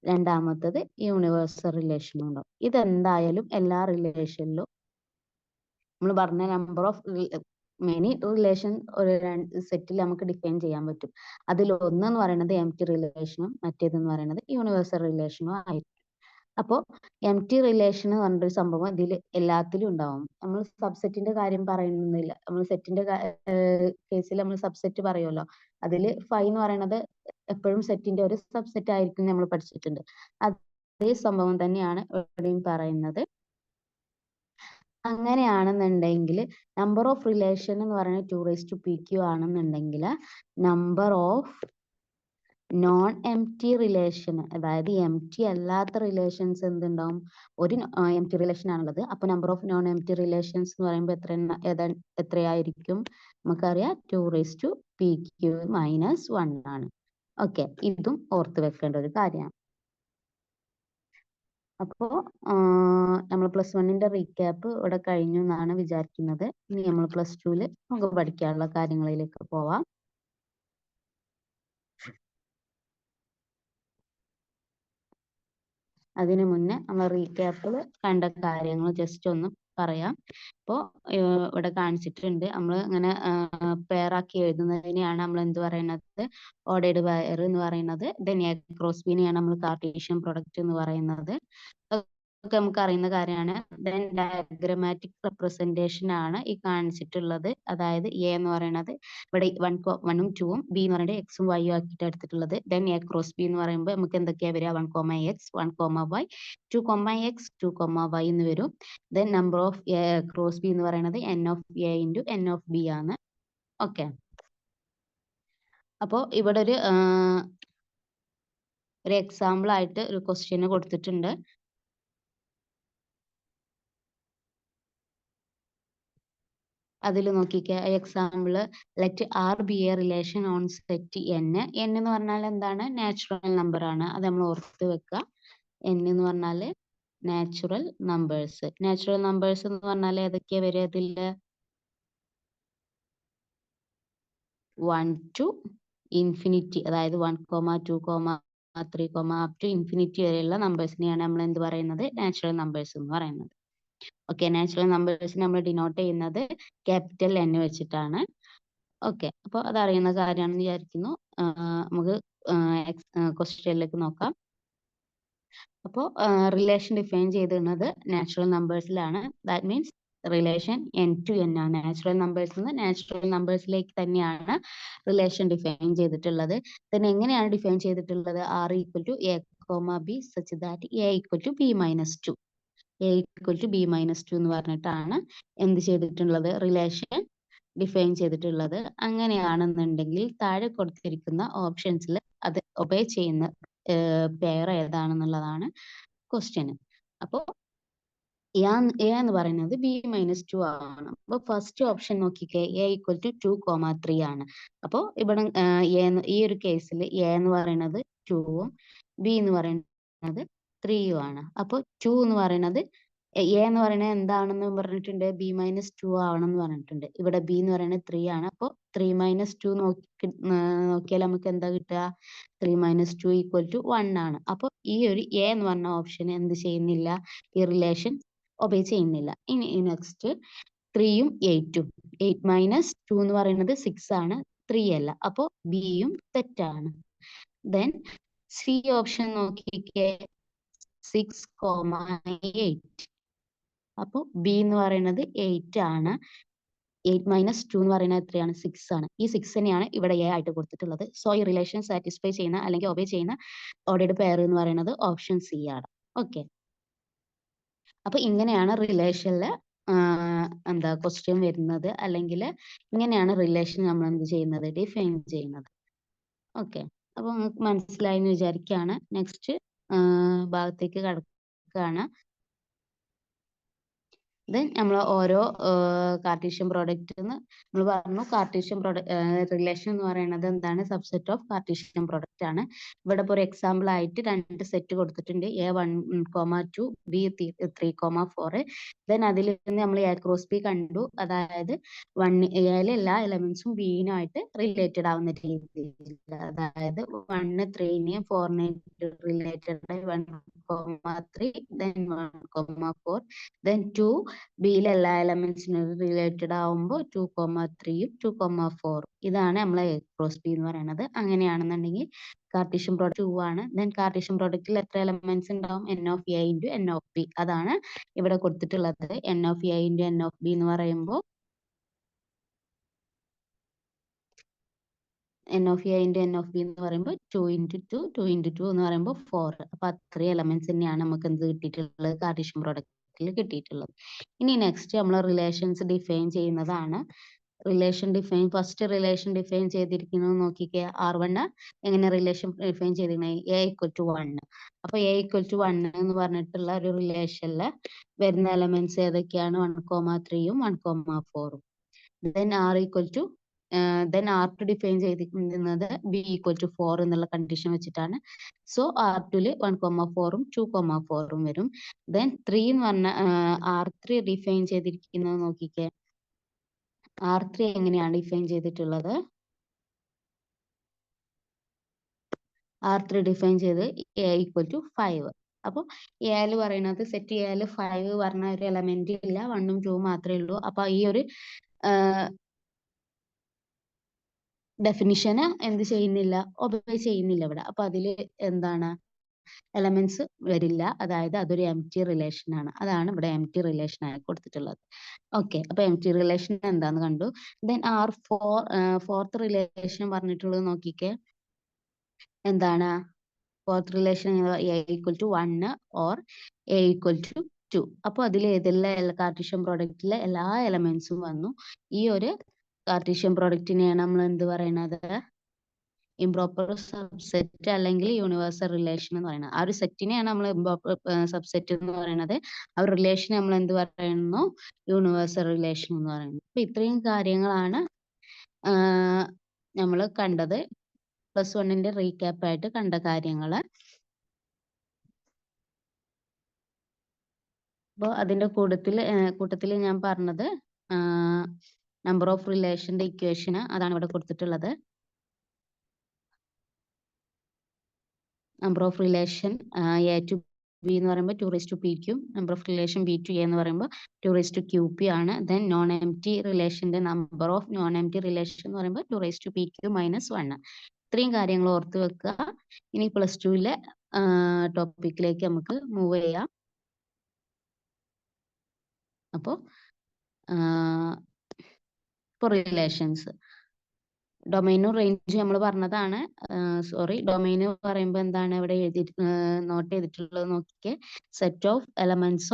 രണ്ടാമത്തത് യൂണിവേഴ്സൽ റിലേഷനും ഉണ്ടാവും. ഇതെന്തായാലും എല്ലാ റിലേഷനിലും നമ്മൾ പറഞ്ഞ നമ്പർ ഓഫ് മെനി റിലേഷൻ ഒരു സെറ്റിൽ നമുക്ക് ഡിഫൈൻ ചെയ്യാൻ പറ്റും. അതിൽ ഒന്നെന്ന് പറയുന്നത് എംപ്റ്റി റിലേഷനും മറ്റേതെന്ന് പറയുന്നത് യൂണിവേഴ്സൽ റിലേഷനും ആയിരിക്കും. അപ്പോൾ എംപ്റ്റി റിലേഷൻ എന്ന് പറഞ്ഞൊരു സംഭവം ഇതിൽ എല്ലാത്തിലും ഉണ്ടാവും. നമ്മൾ സബ്സെറ്റിന്റെ കാര്യം പറയുന്നില്ല. നമ്മൾ സെറ്റിന്റെ കേസിൽ നമ്മൾ സബ്സെറ്റ് പറയുമല്ലോ. അതിൽ 5 എന്ന് പറയുന്നത് എപ്പോഴും സെറ്റിന്റെ ഒരു സബ്സെറ്റ് ആയിരിക്കും നമ്മൾ പഠിച്ചിട്ടുണ്ട്. അതേ സംഭവം തന്നെയാണ് ഇവിടെയും പറയുന്നത്. അങ്ങനെയാണെന്നുണ്ടെങ്കിൽ നമ്പർ ഓഫ് റിലേഷൻ എന്ന് പറയുന്നത് 2⁻PQ ആണെന്നുണ്ടെങ്കിൽ number of non M T relation, അതായത് എം ടി അല്ലാത്ത റിലേഷൻസ് എന്തുണ്ടാവും? ഒരു എം ടി റിലേഷൻ ആണുള്ളത്. അപ്പൊ number of non M T relations എന്ന് പറയുമ്പോൾ എത്രയായിരിക്കും? നമുക്കറിയാം 2⁻p⁻1 ആണ്. ഓക്കെ, ഇതും ഓർത്ത് വെക്കേണ്ട ഒരു കാര്യമാണ്. അപ്പോ നമ്മൾ +1ന്റെ റീക്യാപ്പ് ഇവിടെ കഴിഞ്ഞു എന്നാണ് വിചാരിക്കുന്നത്. ഇനി നമ്മൾ +2 നമുക്ക് പഠിക്കാനുള്ള കാര്യങ്ങളിലേക്ക് പോവാം. അതിനു മുന്നേ നമ്മൾ റീക്യാപ്പിൽ കണ്ട കാര്യങ്ങൾ ജസ്റ്റ് ഒന്ന് പറയാം. ഇപ്പോൾ ഇവിടെ കാണിച്ചിട്ടുണ്ട്, നമ്മൾ ഇങ്ങനെ പെയറാക്കി എഴുതുന്നതിനെയാണ് നമ്മൾ എന്ത് പറയുന്നത്? ഓർഡേർഡ് പെയർ എന്ന് പറയുന്നത്. ദെൻ എ ക്രോസ് ബിനെയാണ് നമ്മൾ കാർട്ടീഷ്യൻ പ്രൊഡക്റ്റ് എന്ന് പറയുന്നത്. ഒക്കെ നമുക്ക് അറിയുന്ന കാര്യമാണ്. ദെൻ ഡയഗ്രമാറ്റിക് റെപ്രസെന്റേഷൻ ആണ് ഈ കാണിച്ചിട്ടുള്ളത്. അതായത് എ എന്ന് പറയുന്നത് ഇവിടെ 1ഉം 2ഉം, ബി എന്ന് പറയുന്നത് എക്സും വൈയും ആക്കിയിട്ട് എടുത്തിട്ടുള്ളത്. ദെൻ എ ക്രോസ് ബി എന്ന് പറയുമ്പോൾ നമുക്ക് എന്തൊക്കെയാ വരിക? 1,x 1,y 2,x 2,y എന്ന് വരും. Then number of A cross B എന്ന് പറയുന്നത് n of a into n of b ആണ്. ഓക്കെ, അപ്പോൾ ഇവിടെ ഒരു എക്സാമ്പിൾ ആയിട്ട് ഒരു ക്വസ്റ്റ്യൻ കൊടുത്തിട്ടുണ്ട്. അതിൽ നോക്കിക്കുക, example let R be a relation on set n. n എന്ന് പറഞ്ഞാൽ എന്താണ്? നാച്ചുറൽ നമ്പർ ആണ്. അത് നമ്മൾ ഓർത്ത് വെക്കുക. n എന്ന് പറഞ്ഞാൽ നാച്ചുറൽ നമ്പേഴ്സ്. നാച്ചുറൽ നമ്പേഴ്സ് എന്ന് പറഞ്ഞാൽ ഏതൊക്കെയാ വരിക? ഇതില് 1 to ഇൻഫിനിറ്റി, അതായത് 1, 2, 3, അപ് ടു ഇൻഫിനിറ്റി വരെയുള്ള നമ്പേഴ്സിനെയാണ് നമ്മൾ എന്ത് പറയുന്നത്? നാച്ചുറൽ നമ്പേഴ്സ് എന്ന് പറയുന്നത്. ഓക്കെ, നാച്ചുറൽ നമ്പേഴ്സ് നമ്മൾ ഡിനോട്ട് ചെയ്യുന്നത് ക്യാപിറ്റൽ N വെച്ചിട്ടാണ്. ഓക്കെ, അപ്പോൾ അതറിയുന്ന കാര്യമാണെന്ന് വിചാരിക്കുന്നു. നമുക്ക് ക്വസ്റ്റ്യനിലേക്ക് നോക്കാം. അപ്പോൾ റിലേഷൻ ഡിഫൈൻ ചെയ്തിരുന്നത് നാച്ചുറൽ നമ്പേഴ്സിലാണ്. That means relation n to n ആണ്. നാച്ചുറൽ നമ്പേഴ്സിൽ നിന്ന് നാച്ചുറൽ നമ്പേഴ്സിലേക്ക് തന്നെയാണ് റിലേഷൻ ഡിഫൈൻ ചെയ്തിട്ടുള്ളത്. then എങ്ങനെയാണ് ഡിഫൈൻ ചെയ്തിട്ടുള്ളത്? r equal to a, b such that a equal to b minus 2. a equal to b minus 2 എന്ന് പറഞ്ഞിട്ടാണ് എന്ത് ചെയ്തിട്ടുള്ളത്? റിലേഷൻ ഡിഫൈൻ ചെയ്തിട്ടുള്ളത്. അങ്ങനെയാണെന്നുണ്ടെങ്കിൽ താഴെ കൊടുത്തിരിക്കുന്ന ഓപ്ഷൻസിൽ അത് ഒബേ ചെയ്യുന്ന പെയർ ഏതാണെന്നുള്ളതാണ് ക്വസ്റ്റ്യൻ. അപ്പോൾ എ എന്ന് പറയുന്നത് b-2 ആണ്. അപ്പോൾ ഫസ്റ്റ് ഓപ്ഷൻ നോക്കിക്കേ, a equal to 2,3 ആണ്. അപ്പോൾ ഇവിടെ ഈ ഒരു കേസിൽ a എന്ന് പറയുന്നത് 2ഉം b എന്ന് പറയുന്നത് 3ഉം ആണ്. അപ്പോൾ 2 എന്ന് പറയുന്നത് a എന്ന് പറയുന്നത് എന്താണെന്ന് പറഞ്ഞിട്ടുണ്ട്? b-2 ആവണമെന്ന് പറഞ്ഞിട്ടുണ്ട്. ഇവിടെ b എന്ന് പറയുന്നത് 3 ആണ്. അപ്പോൾ 3 - 2 നോക്കിയാൽ നമുക്ക് എന്താ കിട്ടുക? 3 - 2 = 1 ആണ്. അപ്പോൾ ഈ ഒരു a എന്ന് പറഞ്ഞ ഓപ്ഷൻ എന്ത് ചെയ്യുന്നില്ല? ഈ റിലേഷൻ ഒബേ ചെയ്യുന്നില്ല. ഇനി നെക്സ്റ്റ് 3ഉം 8ഉം, 8 - 2 എന്ന് പറയുന്നത് 6 ആണ്, 3 അല്ല. അപ്പോൾ ബിയും തെറ്റാണ്. ദെൻ സി ഓപ്ഷൻ നോക്കിക്കേ, 6,8. അപ്പോൾ ബി എന്ന് പറയുന്നത് 8 ആണ്. 8 - 2 എന്ന് പറയുന്നത് എത്രയാണ്? 6 ആണ്. ഈ 6 തന്നെയാണ് ഇവിടെ എ ആയിട്ട് കൊടുത്തിട്ടുള്ളത്. സോ ഈ റിലേഷൻ സാറ്റിസ്ഫൈ ചെയ്യുന്ന അല്ലെങ്കിൽ ഒബേ ചെയ്യുന്ന ഓർഡേർഡ് പെയർ എന്ന് പറയുന്നത് ഓപ്ഷൻ സി ആണ്. ഓക്കെ, അപ്പൊ ഇങ്ങനെയാണ് റിലേഷനിൽ എന്താ ക്വസ്റ്റ്യൻ വരുന്നത്, അല്ലെങ്കിൽ ഇങ്ങനെയാണ് റിലേഷൻ നമ്മൾ എന്ത് ചെയ്യുന്നത്? ഡിഫൈൻ ചെയ്യുന്നത്. ഓക്കെ, അപ്പൊ നിങ്ങൾക്ക് മനസ്സിലായി എന്ന് വിചാരിക്കുകയാണ്. നെക്സ്റ്റ് ഭാഗത്തേക്ക് കടക്കുകയാണ്. ദെൻ നമ്മൾ ഓരോ കാർട്ടീഷ്യൻ പ്രോഡക്റ്റ് നമ്മൾ പറഞ്ഞു. കാർട്ടീഷ്യൻ റിലേഷൻ എന്ന് പറയുന്നത് എന്താണ്? സബ്സെറ്റ് ഓഫ് കാർട്ടീഷ്യൻ പ്രോഡക്റ്റ് ആണ്. ഇവിടെ ഇപ്പോൾ ഒരു എക്സാമ്പിൾ ആയിട്ട് 2 സെറ്റ് കൊടുത്തിട്ടുണ്ട്. a 1,2 b 3,4. ദെൻ അതിൽ നിന്ന് നമ്മൾ a ക്രോസ് b കണ്ടു. അതായത് എയിലെ എല്ലാ എലമെന്റ്സും ബിയുമായിട്ട് റിലേറ്റഡ് ആവുന്ന രീതിയിൽ, അതായത് 1 3നെയും 4നെയും റിലേറ്റഡ് 1,3 ദെൻ 1,4 ദെൻ 2 ബിയിലെ എല്ലാ എലമെന്റ്സിനും റിലേറ്റഡ് ആവുമ്പോൾ 2,3ഉം 2,4. ഇതാണ് നമ്മളെ എ ക്രോസ് ബി എന്ന് പറയുന്നത്. അങ്ങനെയാണെന്നുണ്ടെങ്കിൽ കാർട്ടീഷ്യൻ പ്രോഡക്റ്റ് 2 ആണ്. ദെൻ കാർട്ടീഷ്യൻ പ്രോഡക്റ്റിൽ എത്ര എലമെന്റ്സ് ഉണ്ടാവും? n of a into n of b. അതാണ് ഇവിടെ കൊടുത്തിട്ടുള്ളത്. n of a into n of b എന്ന് പറയുമ്പോൾ n of a into n of b എന്ന് പറയുമ്പോൾ 2 into 2, 2 into 2 എന്ന് പറയുമ്പോൾ 4. അപ്പൊ അത്രയും എലമെന്റ്സ് തന്നെയാണ് നമുക്ക് എന്ത് കിട്ടിയിട്ടുള്ളത്? കാർട്ടീഷ്യൻ പ്രോഡക്റ്റിൽ കിട്ടിയിട്ടുള്ളത്. ഇനി നെക്സ്റ്റ് നമ്മൾ റിലേഷൻസ് ഡിഫൈൻ ചെയ്യുന്നതാണ്. Relation define first relation define ചെയ്തിരിക്കുന്നത് നോക്കിക്കേ. R1 എങ്ങനെ റിലേഷൻ ഡിഫൈൻ ചെയ്തിരിക്കുന്നത്? A=1. അപ്പൊ A=1 എന്ന് പറഞ്ഞിട്ടുള്ള ഒരു റിലേഷനിൽ വരുന്ന എലമെന്റ്സ് ഏതൊക്കെയാണ്? 1,3യും 1,4ഉം. ദെൻ R2 ഡിഫൈൻ ചെയ്തിരിക്കുന്നത് B=4 എന്നുള്ള കണ്ടീഷൻ വെച്ചിട്ടാണ്. സോ R2 1,4ഉം 2,4ഉം വരും. ദെൻ 3 എന്ന് പറഞ്ഞ R3 ഡിഫൈൻ ചെയ്തിരിക്കുന്നത് നോക്കിക്കേ. R3 എങ്ങനെയാണ് ഡിഫൈൻ ചെയ്തിട്ടുള്ളത്? R3 ഡിഫൈൻ ചെയ്ത് A=5. അപ്പോൾ എയിൽ പറയുന്നത് സെറ്റ് എയിൽ 5 പറഞ്ഞ ഒരു എലമെന്റ് ഇല്ല, 1ഉം 2ഉം മാത്രമേ ഉള്ളൂ. അപ്പൊ ഈ ഒരു ഡെഫിനിഷന് എന്ത് ചെയ്യുന്നില്ല? ഒബേ ചെയ്യുന്നില്ല ഇവിടെ. അപ്പൊ അതില് എന്താണ്? എലമെന്റ്സ് വരില്ല. അതായത് അതൊരു എംപ്റ്റി റിലേഷൻ ആണ്. അതാണ് ഇവിടെ എംപ്റ്റി റിലേഷൻ ആയി കൊടുത്തിട്ടുള്ളത്. ഓക്കെ, അപ്പൊ എംപ്റ്റി റിലേഷൻ എന്താന്ന് കണ്ടു. ദെൻ ഫോർത്ത് റിലേഷൻ പറഞ്ഞിട്ടുള്ളത് നോക്കിക്കേ. എന്താണ് fourth relation? A=1 or A=2. അപ്പൊ അതിൽ ഏതെല്ലാം കാർട്ടീഷ്യൻ പ്രോഡക്റ്റിലെ എല്ലാ എലമെന്റ്സും വന്നു. ഈ ഒരു കാർട്ടീഷ്യൻ പ്രോഡക്റ്റിനെയാണ് നമ്മൾ എന്ത് പറയുന്നത്? ഇംപ്രോപ്പർ സബ്സെറ്റ് അല്ലെങ്കിൽ യൂണിവേഴ്സൽ റിലേഷൻ എന്ന് പറയുന്നത്. ആ ഒരു സെറ്റിനെയാണ് നമ്മൾ ഇംപ്രോപ്പർ സബ്സെറ്റ് എന്ന് പറയുന്നത്. ആ ഒരു റിലേഷൻ നമ്മൾ എന്ത് പറയുന്നു? യൂണിവേഴ്സൽ റിലേഷൻ എന്ന് പറയുന്നത്. അപ്പൊ ഇത്രയും കാര്യങ്ങളാണ് നമ്മൾ കണ്ടത്. +1ന്റെ റീക്യാപ്പ് ആയിട്ട് കണ്ട കാര്യങ്ങൾ. അപ്പോൾ അതിന്റെ കൂട്ടത്തിൽ ഞാൻ പറഞ്ഞത് നമ്പർ ഓഫ് റിലേഷന്റെ ഇക്വേഷന് അതാണ് ഇവിടെ കൊടുത്തിട്ടുള്ളത്. Number of relation A to B എന്ന് പറയുമ്പോൾ 2p ക്കും, number of relation B to A എന്ന് പറയുമ്പോൾ 2qp ആണ്. ദെൻ നോൺ എംപ്റ്റി റിലേഷന്റെ number of non empty relation എന്ന് പറയുമ്പോൾ 2p(-1). ഇത്രയും കാര്യങ്ങൾ ഓർത്ത് വെക്കുക. ഇനി +2ലെ ടോപ്പിക്കിലേക്ക് നമുക്ക് മൂവ് ചെയ്യാം. അപ്പോൾ റിലേഷൻസ് ഡൊമൈനും റേഞ്ചും നമ്മൾ പറഞ്ഞതാണ്. ഡൊമൈൻ പറയുമ്പോൾ എന്താണ് ഇവിടെ നോട്ട് ചെയ്തിട്ടുള്ളത് നോക്കിക്കേ. Set of elements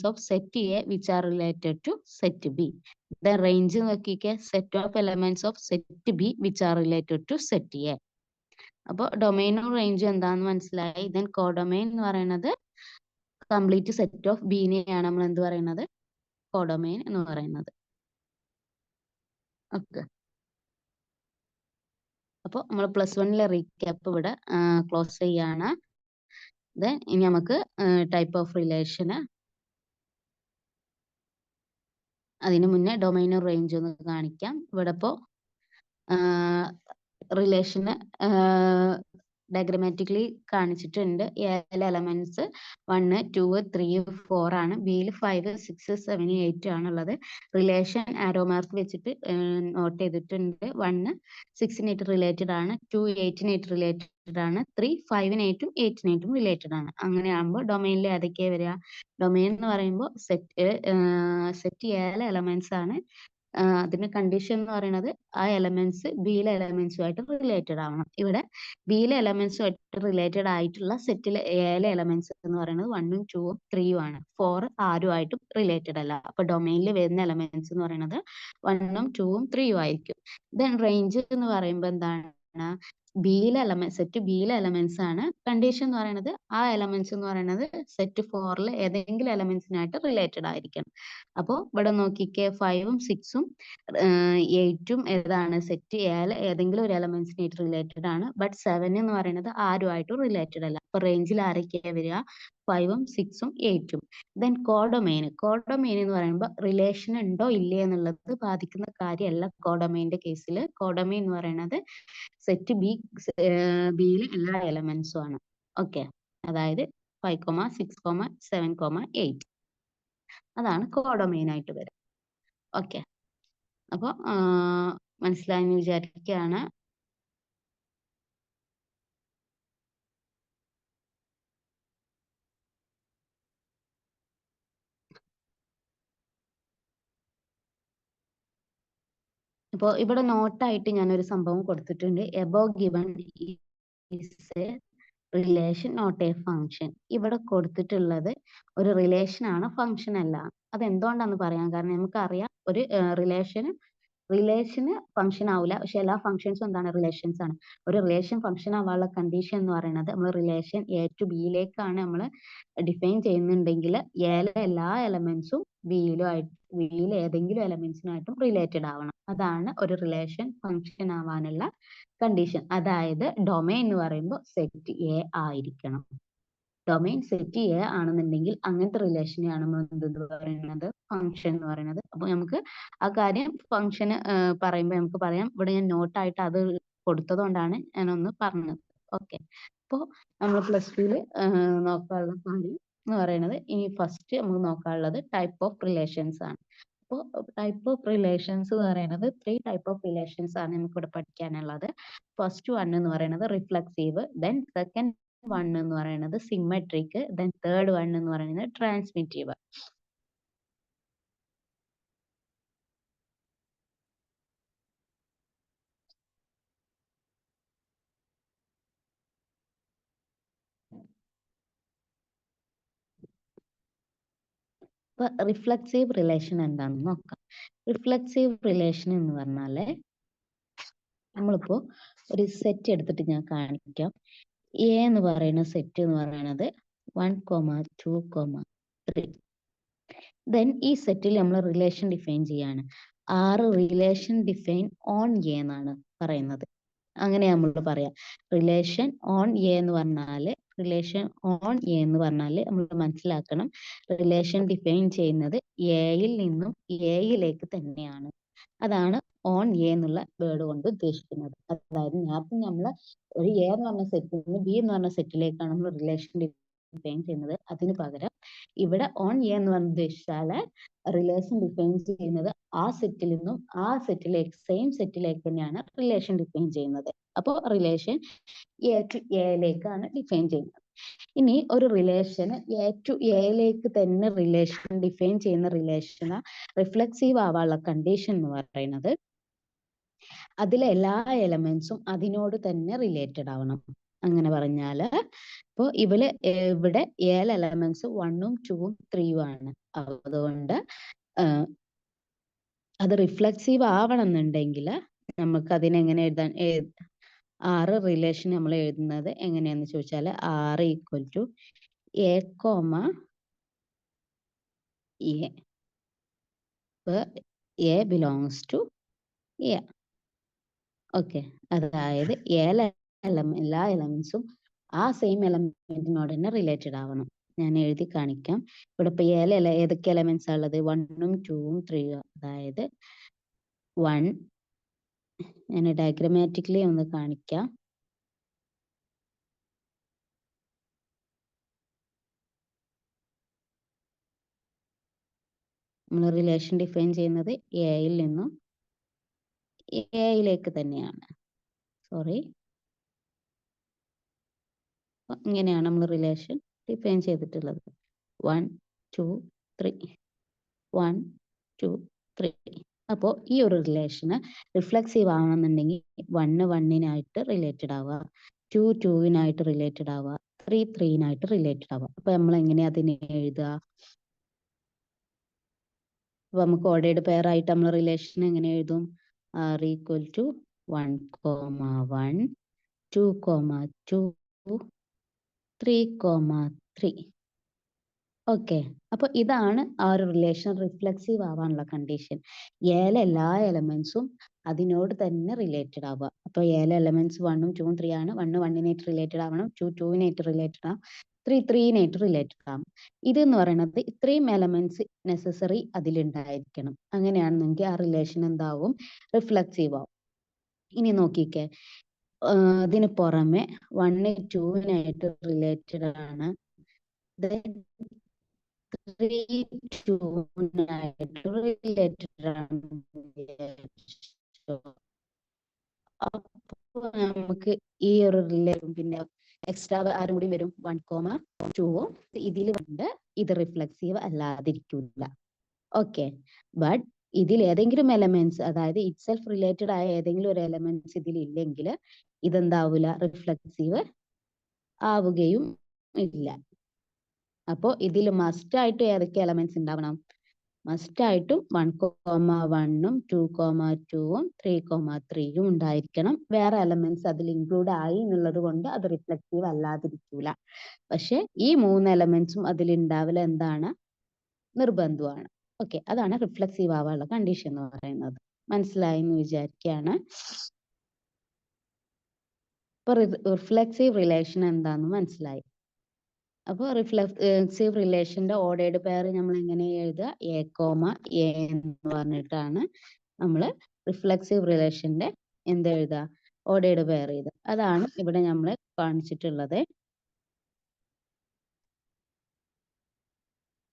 of set A which are related to set B. Then range നോക്കിക്കേ. Set of elements of set B which are related to set A. അപ്പോൾ ഡൊമൈനും റേഞ്ചും എന്താന്ന് മനസ്സിലായി. ദെൻ കോഡൊമൈൻ എന്ന് പറയുന്നത് കംപ്ലീറ്റ് സെറ്റ് ഓഫ് ബിനെയാണ് നമ്മൾ എന്ത് പറയുന്നത്? കോഡൊമൈൻ എന്ന് പറയുന്നത്. ഓക്കെ, അപ്പോൾ നമ്മൾ +1ലെ റീക്യാപ്പ് ഇവിടെ ക്ലോസ് ചെയ്യാണ്. ദെൻ ഇനി നമുക്ക് ടൈപ്പ് ഓഫ് റിലേഷന്, അതിന് മുന്നേ ഡൊമൈനും റേഞ്ച് ഒന്ന് കാണിക്കാം. ഇവിടെ ഇപ്പോൾ റിലേഷന് ഡയഗ്രമാറ്റിക്കലി കാണിച്ചിട്ടുണ്ട്. എയിലെ എലമെന്റ്സ് 1, 2, 3, 4 ആണ്. ബിയിൽ 5, 6, 7, 8 ആണുള്ളത്. റിലേഷൻ ആരോ മാർക്ക് വെച്ചിട്ട് നോട്ട് ചെയ്തിട്ടുണ്ട്. 1 6-8 റിലേറ്റഡ് ആണ്, 2 8-8 റിലേറ്റഡ് ആണ്, 3 5-8ഉം 8-8ഉം റിലേറ്റഡ് ആണ്. അങ്ങനെയാകുമ്പോൾ ഡൊമൈനിൽ ഏതൊക്കെയാണ് വരിക? ഡൊമൈൻ എന്ന് പറയുമ്പോൾ സെറ്റ് എയിലെ എലമെന്റ്സ് ആണ്. അതിന്റെ കണ്ടീഷൻ എന്ന് പറയുന്നത് ആ എലമെന്റ്സ് ബിയിലെ എലമെന്റ്സുമായിട്ട് റിലേറ്റഡ് ആവണം. ഇവിടെ ബിയിലെ എലമെന്റ്സുമായിട്ട് റിലേറ്റഡ് ആയിട്ടുള്ള സെറ്റിലെ എയിലെ എലമെന്റ്സ് എന്ന് പറയുന്നത് 1ഉം 2ഉം 3ഉം ആണ്. 4 ആരുമായിട്ടും റിലേറ്റഡ് അല്ല. അപ്പൊ ഡൊമൈനിൽ വരുന്ന എലമെന്റ്സ് എന്ന് പറയുന്നത് 1ഉം 2ഉം 3ഉം ആയിരിക്കും. ദെൻ റേഞ്ച് എന്ന് പറയുമ്പോൾ എന്താണ്? സെറ്റ് ബിയിലെ എലമെന്റ്സ് ആണ്. കണ്ടീഷൻ എന്ന് പറയുന്നത് ആ എലമെന്റ്സ് എന്ന് പറയുന്നത് സെറ്റ് 4ൽ ഏതെങ്കിലും എലമെന്റ്സിനായിട്ട് റിലേറ്റഡ് ആയിരിക്കണം. അപ്പോൾ ഇവിടെ നോക്കിക്കേ. 5ഉം 6ഉം 8ഉം ഏതാണ്? സെറ്റ് എയിൽ ഏതെങ്കിലും ഒരു എലമെന്റ്സിനായിട്ട് റിലേറ്റഡ് ആണ്. ബട്ട് 7 എന്ന് പറയുന്നത് ആരുമായിട്ടും റിലേറ്റഡ് അല്ല. അപ്പൊ റേഞ്ചിൽ ആരൊക്കെയാ വരിക? 5ഉം 6ഉം 8ഉം. ദെൻ കോഡൊമൈൻ എന്ന് പറയുമ്പോൾ റിലേഷൻ ഉണ്ടോ ഇല്ലേ എന്നുള്ളത് ബാധിക്കുന്ന കാര്യമല്ല. കോഡൊമൈന്റെ കേസിൽ കോഡൊമൈൻ എന്ന് പറയുന്നത് സെറ്റ് ബിയിലെ എല്ലാ എലമെന്റ്സും ആണ്. ഓക്കെ, അതായത് 5, 6, 7, 8 അതാണ് കോഡൊമൈൻ ആയിട്ട് വരിക. ഓക്കെ, അപ്പോൾ മനസ്സിലായെന്ന് വിചാരിക്കുകയാണ്. അപ്പോൾ ഇവിടെ നോട്ടായിട്ട് ഞാനൊരു സംഭവം കൊടുത്തിട്ടുണ്ട്. Above given is a relation not a function. ഇവിടെ കൊടുത്തിട്ടുള്ളത് ഒരു റിലേഷൻ ആണ്, ഫംഗ്ഷൻ അല്ല. അതെന്തുകൊണ്ടാന്ന് പറയാം. കാരണം നമുക്കറിയാം ഒരു റിലേഷന് ഫംഗ്ഷൻ ആവില്ല, പക്ഷെ എല്ലാ ഫംഗ്ഷൻസും എന്താണ്, റിലേഷൻസ് ആണ്. ഒരു റിലേഷൻ ഫംഗ്ഷൻ ആവാനുള്ള കണ്ടീഷൻ എന്ന് പറയുന്നത് നമ്മൾ റിലേഷൻ എ ടു ബിയിലേക്കാണ് നമ്മൾ ഡിഫൈൻ ചെയ്യുന്നുണ്ടെങ്കിൽ എയിലെ എല്ലാ എലമെന്റ്സും ബിയിലെ ഏതെങ്കിലും എലമെന്റ്സിനായിട്ടും റിലേറ്റഡ് ആവണം. അതാണ് ഒരു റിലേഷൻ ഫംഗ്ഷൻ ആവാനുള്ള കണ്ടീഷൻ. അതായത് ഡൊമൈൻ എന്ന് പറയുമ്പോൾ സെറ്റ് എ ആയിരിക്കണം. ഡൊമൈൻ സെറ്റ് എ ആണെന്നുണ്ടെങ്കിൽ അങ്ങനത്തെ റിലേഷനെയാണ് നമ്മൾ എന്ത് പറയുന്നത്, ഫംഗ്ഷൻ എന്ന് പറയുന്നത്. അപ്പൊ നമുക്ക് ആ കാര്യം ഫംഗ്ഷന് പറയുമ്പോൾ നമുക്ക് പറയാം. ഇവിടെ ഞാൻ നോട്ടായിട്ട് അത് കൊടുത്തത് കൊണ്ടാണ് ഞാനൊന്ന് പറഞ്ഞത്. ഓക്കെ. അപ്പോൾ നമ്മൾ പ്ലസ് ടുവിൽ നോക്കാനുള്ള കാര്യം എന്ന് പറയുന്നത്, ഇനി ഫസ്റ്റ് നമുക്ക് നോക്കാനുള്ളത് ടൈപ്പ് ഓഫ് റിലേഷൻസ് ആണ്. അപ്പോൾ ടൈപ്പ് ഓഫ് റിലേഷൻസ് എന്ന് പറയുന്നത് 3 ടൈപ്പ് ഓഫ് റിലേഷൻസ് ആണ് നമുക്ക് ഇവിടെ പഠിക്കാനുള്ളത്. ഫസ്റ്റ് വൺ എന്ന് പറയുന്നത് റിഫ്ലക്സീവ്, ദെൻ സെക്കൻഡ് വൺ എന്ന് പറയുന്നത് സിമെട്രിക്, ദെൻ തേർഡ് വൺ എന്ന് പറയുന്നത് ട്രാൻസ്മിറ്റീവ്. ഇപ്പൊ റിഫ്ലക്സീവ് റിലേഷൻ എന്താണെന്ന് നോക്കാം. റിഫ്ലക്സീവ് റിലേഷൻ എന്ന് പറഞ്ഞാല് നമ്മളിപ്പോ ഒരു സെറ്റ് എടുത്തിട്ട് ഞാൻ കാണിക്കാം. എ എന്ന് പറയുന്ന സെറ്റ് എന്ന് പറയുന്നത് 1, 2, 3. ദെൻ ഈ സെറ്റിൽ നമ്മൾ റിലേഷൻ ഡിഫൈൻ ചെയ്യാണ്. 6 റിലേഷൻ ഡിഫൈൻ ഓൺ എ എന്നാണ് പറയുന്നത്. അങ്ങനെ നമ്മൾ പറയാം. റിലേഷൻ ഓൺ എ എന്ന് പറഞ്ഞാല് നമ്മൾ മനസ്സിലാക്കണം, റിലേഷൻ ഡിഫൈൻ ചെയ്യുന്നത് എയിൽ നിന്നും എയിലേക്ക് തന്നെയാണ്. അതാണ് ഓൺ എ എന്നുള്ള വേർഡ് കൊണ്ട് ഉദ്ദേശിക്കുന്നത്. അതായത് നേരത്തെ നമ്മൾ ഒരു എ എന്ന് പറഞ്ഞ സെറ്റിൽ നിന്ന് ബി എന്ന് പറഞ്ഞ സെറ്റിലേക്കാണ് നമ്മൾ റിലേഷൻ ഡിഫൈൻ ചെയ്യുന്നത്. അതിന് പകരം ഇവിടെ ഓൺ എ എന്ന് പറഞ്ഞ ഉദ്ദേശിച്ചാല് റിലേഷൻ ഡിഫൈൻ ചെയ്യുന്നത് ആ സെറ്റിൽ നിന്നും ആ സെറ്റിലേക്ക്, സെയിം സെറ്റിലേക്ക് തന്നെയാണ് റിലേഷൻ ഡിഫൈൻ ചെയ്യുന്നത്. അപ്പോൾ റിലേഷൻ എ ടു എയിലേക്കാണ് ഡിഫൈൻ ചെയ്യുന്നത്. ഇനി ഒരു റിലേഷൻ എ ടു എയിലേക്ക് തന്നെ റിലേഷൻ ഡിഫൈൻ ചെയ്യുന്ന റിലേഷന് റിഫ്ലക്സീവ് ആവാനുള്ള കണ്ടീഷൻ എന്ന് പറയുന്നത് അതിലെ എല്ലാ എലമെന്റ്സും അതിനോട് തന്നെ റിലേറ്റഡ് ആവണം. അങ്ങനെ പറഞ്ഞാല് ഇപ്പൊ ഇവിടെ 7 എലമെന്റ്സ് 1, 2, 3 ആണ്. അതുകൊണ്ട് അത് റിഫ്ലക്സീവ് ആവണം എന്നുണ്ടെങ്കിൽ നമുക്ക് അതിനെങ്ങനെ എഴുതാൻ, 6 റിലേഷൻ നമ്മൾ എഴുതുന്നത് എങ്ങനെയാന്ന് ചോദിച്ചാൽ 6 equal to A comma A, A belongs to A. Okay. അതായത് എല്ലാ എലമെന്റ്സും ആ സെയിം എലമെന്റിനോട് തന്നെ റിലേറ്റഡ് ആവണം. ഞാൻ എഴുതി കാണിക്കാം. ഇവിടെ ഇപ്പൊ ഏതൊക്കെ എലമെന്റ്സ് ഉള്ളത്, 1, 2, 3. അതായത് 1, ഞാൻ ഡയഗ്രമാറ്റിക്കലി ഒന്ന് കാണിക്കാം. നമ്മൾ റിലേഷൻ ഡിഫൈൻ ചെയ്യുന്നത് എയിൽ നിന്നും എയിലേക്ക് തന്നെയാണ്. ഇങ്ങനെയാണ് നമ്മൾ റിലേഷൻ ഡിഫൈൻ ചെയ്തിട്ടുള്ളത്. 1, 2, 3. 1, 2, 3. അപ്പോൾ ഈ ഒരു റിലേഷന് റിഫ്ലക്സീവ് ആവണമെന്നുണ്ടെങ്കിൽ 1, 1-നായിട്ട് റിലേറ്റഡ് ആവുക, 2, 2-നായിട്ട് റിലേറ്റഡ് ആവുക, 3, 3-നായിട്ട് റിലേറ്റഡ് ആവുക. അപ്പൊ നമ്മൾ എങ്ങനെയാ അതിനെ എഴുതുക? അപ്പൊ നമുക്ക് ഓർഡേർഡ് പെയർ ആയിട്ട് നമ്മൾ റിലേഷൻ എങ്ങനെ എഴുതും? R equal to 1, 1, 2, 2, 3, 3. ഓക്കെ. അപ്പൊ ഇതാണ് ആ ഒരു റിലേഷൻ റിഫ്ലക്സീവ് ആവാനുള്ള കണ്ടീഷൻ. എല്ലാ എലമെന്റ്സും അതിനോട് തന്നെ റിലേറ്റഡ് ആവുക. അപ്പൊ എലമെന്റ്സ് 1, 2, 3 ആണ്. 1, 1-നായിട്ട് റിലേറ്റഡ് ആവണം, 2, 2-നായിട്ട് റിലേറ്റഡ് ആവും, 3, 3-നായിട്ട് റിലേറ്റഡ് ആവും. ഇതെന്ന് പറയുന്നത് ഇത്രയും എലമെന്റ്സ് നെസസറി അതിലുണ്ടായിരിക്കണം. അങ്ങനെയാണെന്നെങ്കിൽ ആ റിലേഷൻ എന്താവും? റിഫ്ലക്സീവ് ആവും. ഇനി നോക്കിക്കേ, ഇതിന് പുറമെ 1, 2-നായിട്ട് റിലേറ്റഡ് ആണ്, 3, 2-നായിട്ട് റിലേറ്റഡ് ആണ്. അപ്പൊ നമുക്ക് ഈ ഒരു റിലേഷൻ പിന്നെ എക്സ്ട്രാ ആരും കൂടി വരും, 1, 2. ഇതിൽ കൊണ്ട് ഇത് റിഫ്ലക്സീവ് അല്ലാതിരിക്കില്ല. ഓക്കെ. ബട്ട് ഇതിൽ ഏതെങ്കിലും എലമെന്റ്സ്, അതായത് ഇറ്റ് സെൽഫ് റിലേറ്റഡ് ആയ ഏതെങ്കിലും ഒരു എലമെന്റ്സ് ഇതിൽ ഇല്ലെങ്കിൽ ഇതെന്താവൂല? റിഫ്ലക്സീവ് ആവുകയും ഇല്ല. അപ്പോൾ ഇതിൽ മസ്റ്റ് ആയിട്ട് ഏതൊക്കെ എലമെന്റ്സ് ഉണ്ടാവണം? മസ്റ്റ് ആയിട്ടും 1,1ഉം 2,2ഉം 3,3യും ഉണ്ടായിരിക്കണം. വേറെ എലമെന്റ്സ് അതിൽ ഇൻക്ലൂഡ് ആയി എന്നുള്ളത് കൊണ്ട് അത് റിഫ്ലക്റ്റീവ് അല്ലാതിരിക്കൂല. പക്ഷെ ഈ 3 എലമെന്റ്സും അതിൽ ഉണ്ടാവൽ എന്താണ്? നിർബന്ധമാണ്. ഓക്കെ, അതാണ് റിഫ്ലക്സീവ് ആവാനുള്ള കണ്ടീഷൻ എന്ന് പറയുന്നത്. മനസ്സിലായി എന്ന് വിചാരിക്കുകയാണ്. ഇപ്പൊ റിഫ്ലക്സീവ് റിലേഷൻ എന്താന്ന് മനസ്സിലായി. അപ്പോൾ റിഫ്ലക്സീവ് റിലേഷന്റെ ഓർഡേർഡ് പെയർ നമ്മൾ എങ്ങനെ എഴുതുക? എ കോമ എ എന്ന് പറഞ്ഞിട്ടാണ് നമ്മൾ റിഫ്ലക്സീവ് റിലേഷന്റെ എന്ത് എഴുതുക? ഓർഡേർഡ് പെയർ എഴുതുക. അതാണ് ഇവിടെ നമ്മൾ കാണിച്ചിട്ടുള്ളത്.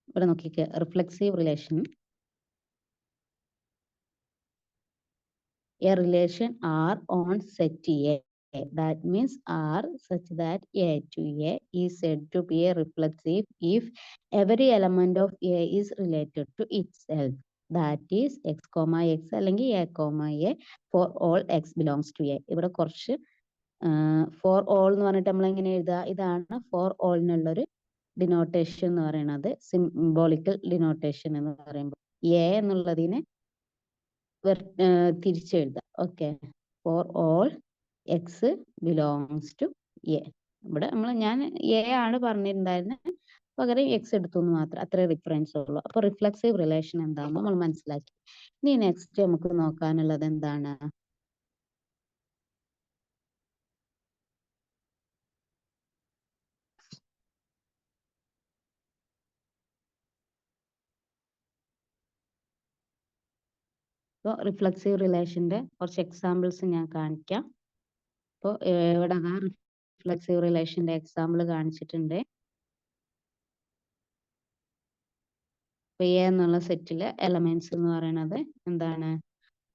ഇവിടെ നോക്കിക്കേ, reflexive relation a relation R on set A. That means R such that A to A is said to be a reflexive if every element of A is related to itself. That is x, x അല്ലെങ്കിൽ A, A for all x belongs to A. ഇവിടെ കുറച്ച് for all എന്ന് പറഞ്ഞിട്ട് നമ്മൾ എങ്ങനെ എഴുതുക? ഇതാണ് for all എന്നുള്ളൊരു ഡിനോട്ടേഷൻ എന്ന് പറയുന്നത്. സിംബോളിക്കൽ ഡിനോട്ടേഷൻ എന്ന് പറയുമ്പോൾ A എന്നുള്ളതിനെ തിരിച്ചെഴുതാം. Okay, for all x belongs to A. ഇവിടെ ഞാൻ എ ആണ് പറഞ്ഞിട്ടുണ്ടായിരുന്നത്, പകരം എക്സ് എടുത്തു എന്ന് മാത്രം, അത്രേ ഡിഫറൻസ് ഉള്ളൂ. അപ്പൊ റിഫ്ലക്സീവ് റിലേഷൻ എന്താണെന്ന് നമ്മൾ മനസ്സിലാക്കി. ഇനി നെക്സ്റ്റ് നമുക്ക് നോക്കാനുള്ളത് എന്താണ്? ഇപ്പോൾ റിഫ്ലക്സീവ് റിലേഷന്റെ കുറച്ച് എക്സാമ്പിൾസ് ഞാൻ കാണിക്കാം. അപ്പോൾ ഇവിടെ റിഫ്ലക്സീവ് റിലേഷന്റെ എക്സാമ്പിൾ കാണിച്ചിട്ടുണ്ട്. എ എന്നുള്ള സെറ്റിലെ എലമെന്റ്സ് എന്ന് പറയുന്നത് എന്താണ്?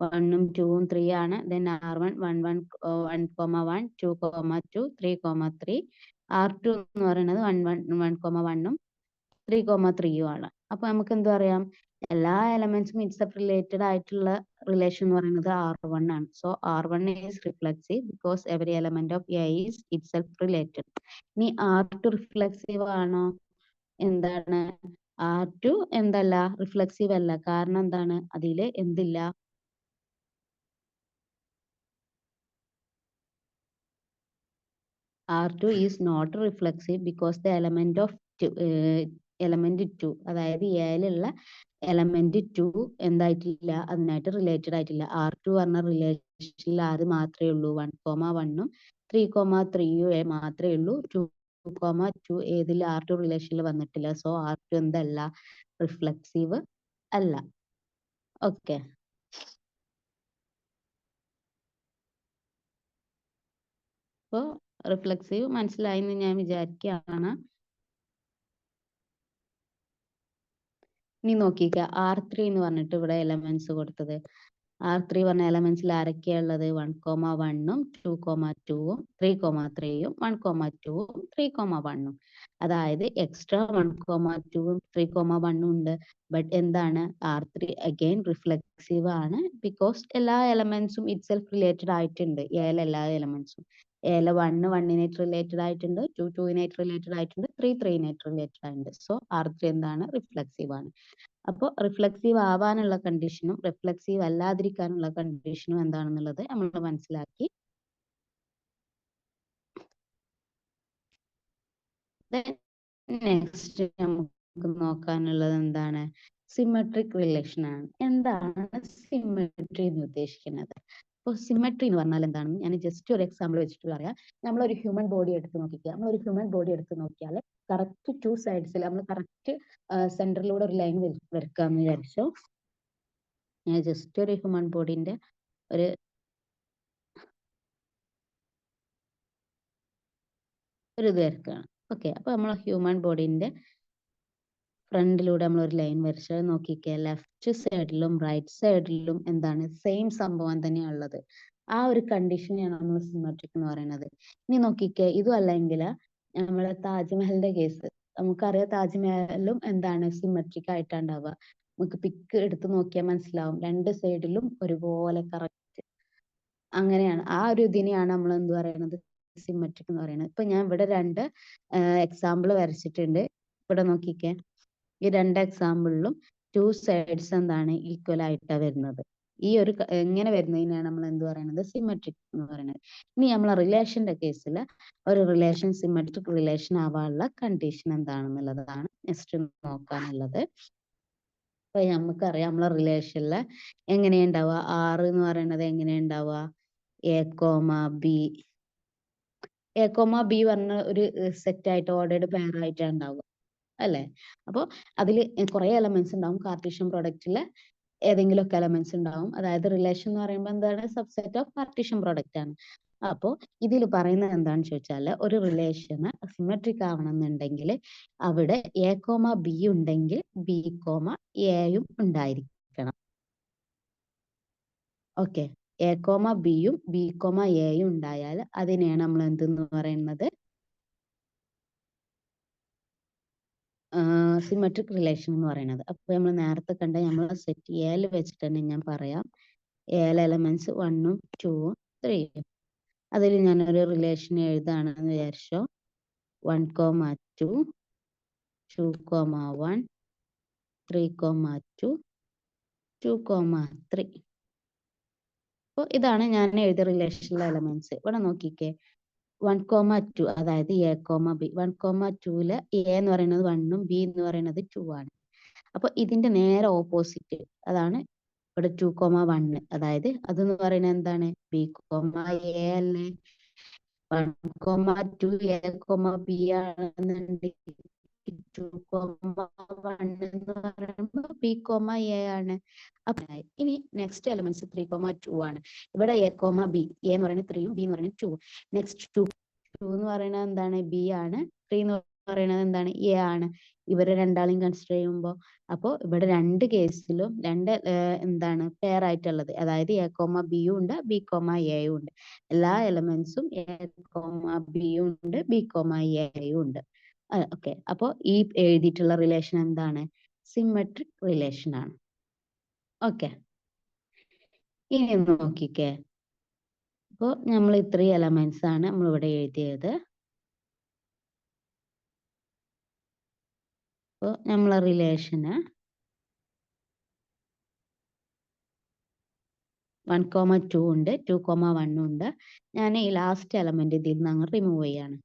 1ഉം 2ഉം 3 ആണ്. Then R1 1,1 2,2 3,3. R2 എന്ന് പറയുന്നത് 1,1ഉം 3,3യും ആണ്. അപ്പൊ നമുക്ക് എന്ത് പറയാം? എല്ലാ എലമെന്റ്സും ഇറ്റ്സെൽഫ് റിലേറ്റഡ് ആയിട്ടുള്ള റിലേഷൻ എന്ന് പറയുന്നത് R1 ആണ്. So R1 is reflexive because every element of A is itself related. ഇനി R2 റിഫ്ലക്സീവ് ആണോ? എന്താണ്? R2 എന്തല്ല? റിഫ്ലക്സീവ് അല്ല. കാരണം എന്താണ്? അതില് എന്തില്ല? R2 is not reflexive because the element of element 2, അതായത് എയിലുള്ള എലമെന്റ് 2 എന്തായിട്ടില്ല? അതിനായിട്ട് റിലേറ്റഡ് ആയിട്ടില്ല. R2 പറഞ്ഞ റിലേഷനിൽ ആര് മാത്രമേ ഉള്ളൂ? 1,1ഉം 3,3യും മാത്രമേ ഉള്ളൂ. 2,2 ഏതിൽ? R2 റിലേഷനിൽ വന്നിട്ടില്ല. സോ R2 എന്തല്ല? റിഫ്ലക്സീവ് അല്ല. ഓക്കെ, അപ്പോ റിഫ്ലക്സീവ് മനസ്സിലായി എന്ന് ഞാൻ വിചാരിക്കുകയാണ്. ഇനി നോക്കിക്ക, R3 എന്ന് പറഞ്ഞിട്ട് ഇവിടെ എലമെന്റ്സ് കൊടുത്തത്. R3 പറഞ്ഞ എലമെന്റ്സിൽ ആരൊക്കെയാ ഉള്ളത്? 1,1ഉം 2,2ഉം 3,3യും 1,2ഉം 3,1ഉം. അതായത് എക്സ്ട്രാ 1,2ഉം 3,1ഉം ഉണ്ട്. ബട്ട് എന്താണ്? R3 അഗൈൻ റിഫ്ലക്സീവ് ആണ് ബിക്കോസ് എല്ലാ എലമെന്റ്സും ഇറ്റ്സെൽഫ് റിലേറ്റഡ് ആയിട്ടുണ്ട്. എല്ലാ എലമെന്റ്സും എല 1 1നായിട്ട് റിലേറ്റഡ് ആയിട്ടുണ്ട്, 2 2നായിട്ട് റിലേറ്റഡ് ആയിട്ടുണ്ട്, 3 3നായിട്ട് റിലേറ്റഡ് ആയിട്ടുണ്ട്. സോ R3 എന്താണ്? റിഫ്ലക്സീവ് ആണ്. അപ്പോൾ റിഫ്ലക്സീവ് ആവാനുള്ള കണ്ടീഷനും റിഫ്ലക്സീവ് അല്ലാതിരിക്കാനുള്ള കണ്ടീഷനും എന്താണെന്നുള്ളത് നമ്മൾ മനസ്സിലാക്കി. നെക്സ്റ്റ് നമുക്ക് നോക്കാനുള്ളത് എന്താണ്? സിമെട്രിക് റിലേഷൻ ആണ്. എന്താണ് സിമെട്രി എന്ന് ഉദ്ദേശിക്കുന്നത്? അപ്പോൾ സിമെട്രി എന്ന് പറഞ്ഞാൽ എന്താണെന്ന് ഞാൻ ജസ്റ്റ് ഒരു എക്സാമ്പിൾ വെച്ചിട്ട് പറയാം. നമ്മളൊരു ഹ്യൂമൻ ബോഡി എടുത്ത് നോക്കിക്കുക. നമ്മളൊരു ഹ്യൂമൻ ബോഡി എടുത്ത് നോക്കിയാൽ കറക്റ്റ് 2 സൈഡ്സിൽ നമ്മൾ കറക്റ്റ് സെന്ററിലൂടെ ഒരു ലൈൻ വരക്കാന്ന് വിചാരിച്ചു. ഞാൻ ജസ്റ്റ് ഒരു ഹ്യൂമൻ ബോഡിന്റെ ഒരു ഇത് വരക്കുകയാണ്. ഓക്കെ, അപ്പൊ നമ്മൾ ഹ്യൂമൻ ബോഡിന്റെ ഫ്രണ്ടിലൂടെ നമ്മൾ ഒരു ലൈൻ വരച്ചത് നോക്കിക്കുക. ലെഫ്റ്റ് സൈഡിലും റൈറ്റ് സൈഡിലും എന്താണ്? സെയിം സംഭവം തന്നെയാണ് ഉള്ളത്. ആ ഒരു കണ്ടീഷനെയാണ് നമ്മൾ സിമെട്രിക് എന്ന് പറയുന്നത്. ഇനി നോക്കിക്കുക, ഇതും അല്ലെങ്കിൽ നമ്മളെ താജ്മഹലിന്റെ കേസ് നമുക്കറിയാം. താജ്മഹലും എന്താണ്? സിമെട്രിക് ആയിട്ടാണ് ഉണ്ടാവുക. നമുക്ക് പിക്ക് എടുത്ത് നോക്കിയാൽ മനസ്സിലാവും, രണ്ട് സൈഡിലും ഒരുപോലെ കറക്റ്റ് അങ്ങനെയാണ്. ആ ഒരു ഇതിനെയാണ് നമ്മൾ എന്ത് പറയുന്നത്? സിമെട്രിക് എന്ന് പറയുന്നത്. ഇപ്പൊ ഞാൻ ഇവിടെ 2 എക്സാമ്പിൾ വരച്ചിട്ടുണ്ട്. ഇവിടെ നോക്കിക്കേ, ഈ 2 എക്സാമ്പിളിലും 2 സൈഡ്സ് എന്താണ് ഈക്വൽ ആയിട്ടാണ് വരുന്നത്. ഈ ഒരു എങ്ങനെ വരുന്നതിനാണ് നമ്മൾ എന്ത് പറയുന്നത്, സിമെട്രിക് എന്ന് പറയുന്നത്. ഇനി നമ്മളെ റിലേഷന്റെ കേസിൽ ഒരു റിലേഷൻ സിമെട്രിക് റിലേഷൻ ആവാനുള്ള കണ്ടീഷൻ എന്താണെന്നുള്ളതാണ് നെക്സ്റ്റ് നോക്കാനുള്ളത്. അപ്പൊ നമുക്കറിയാം നമ്മളെ റിലേഷനിൽ എങ്ങനെയുണ്ടാവുക, R എന്ന് പറയുന്നത് എങ്ങനെയുണ്ടാവുക, A, B പറഞ്ഞ ഒരു സെറ്റ് ആയിട്ട് ഓർഡേർഡ് പെയർ ആയിട്ടാണ് ഉണ്ടാവുക അല്ലേ. അപ്പോൾ അതിൽ കുറെ എലമെന്റ്സ് ഉണ്ടാവും. കാർട്ടീഷ്യൻ പ്രൊഡക്റ്റിൽ ഏതെങ്കിലുമൊക്കെ എലമെന്റ്സ് ഉണ്ടാവും. അതായത് റിലേഷൻ എന്ന് പറയുമ്പോൾ എന്താണ്, സബ്സെറ്റ് ഓഫ് കാർട്ടീഷ്യൻ പ്രൊഡക്റ്റ് ആണ്. അപ്പോൾ ഇതിൽ പറയുന്നത് എന്താണെന്ന് ചോദിച്ചാൽ, ഒരു റിലേഷന് സിമെട്രിക് ആവണമെന്നുണ്ടെങ്കിൽ അവിടെ A, B ഉണ്ടെങ്കിൽ B,A ഉണ്ടായിരിക്കണം. ഓക്കെ, A,B B,A ഉണ്ടായാൽ അതിനെയാണ് നമ്മൾ എന്തെന്ന് പറയുന്നത്, സിമെട്രിക് റിലേഷൻ എന്ന് പറയുന്നത്. അപ്പൊ നമ്മൾ നേരത്തെ കണ്ട നമ്മൾ സെറ്റ് എയിൽ വെച്ചിട്ട് തന്നെ ഞാൻ പറയാം. എയിൽ എലമെന്റ്സ് 1ഉം 2ഉം 3ഉം. അതിൽ ഞാനൊരു റിലേഷൻ എഴുതാണെന്ന് വിചാരിച്ചോ. 1,2 2,1 3,2 2,3. അപ്പോൾ ഇതാണ് ഞാൻ എഴുതിയ റിലേഷനിലെ എലമെന്റ്സ്. ഇവിടെ നോക്കിക്കേ, 1,2 അതായത് A,B. 1,2 A എന്ന് പറയുന്നത് 1ഉം B എന്ന് പറയുന്നത് 2 ആണ്. അപ്പൊ ഇതിന്റെ നേരെ ഓപ്പോസിറ്റ് അതാണ് ഇവിടെ 2,1. അതായത് അതെന്ന് പറയുന്നത് എന്താണ്, B,A അല്ലേ. 1,2 A,B ആണെന്നുണ്ടെങ്കിൽ 2,1 എന്ന് പറയുമ്പോൾ B,A ആണ്. അപ്പൊ ഇനി നെക്സ്റ്റ് എലമെന്റ്സ് 3,2 ആണ്. ഇവിടെ A,B, A എന്ന് പറയുന്നത് 3ഉം B എന്ന് പറയുന്നത് 2. നെക്സ്റ്റ് 2 എന്ന് പറയുന്നത് എന്താണ്, B ആണ്. 3 എന്ന് പറയുന്നത് എന്താണ്, A ആണ്. ഇവരെ രണ്ടാളെയും കൺസിഡർ ചെയ്യുമ്പോൾ അപ്പോൾ ഇവിടെ 2 കേസിലും 2 എന്താണ് പെയർ ആയിട്ടുള്ളത്. അതായത് A,B ഉണ്ട്, B,A ഉണ്ട്. എല്ലാ എലമെന്റ്സും A,B ഉണ്ട്, B,A ഉണ്ട്. ഓക്കെ, അപ്പോൾ ഈ എഴുതിയിട്ടുള്ള റിലേഷൻ എന്താണ്, സിമെട്രിക് റിലേഷൻ ആണ്. ഓക്കെ, ഇനി നോക്കിക്കേ. അപ്പോൾ നമ്മൾ ഇത്രയും എലമെന്റ്സ് ആണ് നമ്മൾ ഇവിടെ എഴുതിയത്. അപ്പോൾ നമ്മളെ റിലേഷന് 1,2 ഉണ്ട്, 2,1 ഉണ്ട്. ഞാൻ ഈ ലാസ്റ്റ് എലമെന്റ് ഇതിൽ നിന്ന് അങ്ങ് റിമൂവ് ചെയ്യാണ്.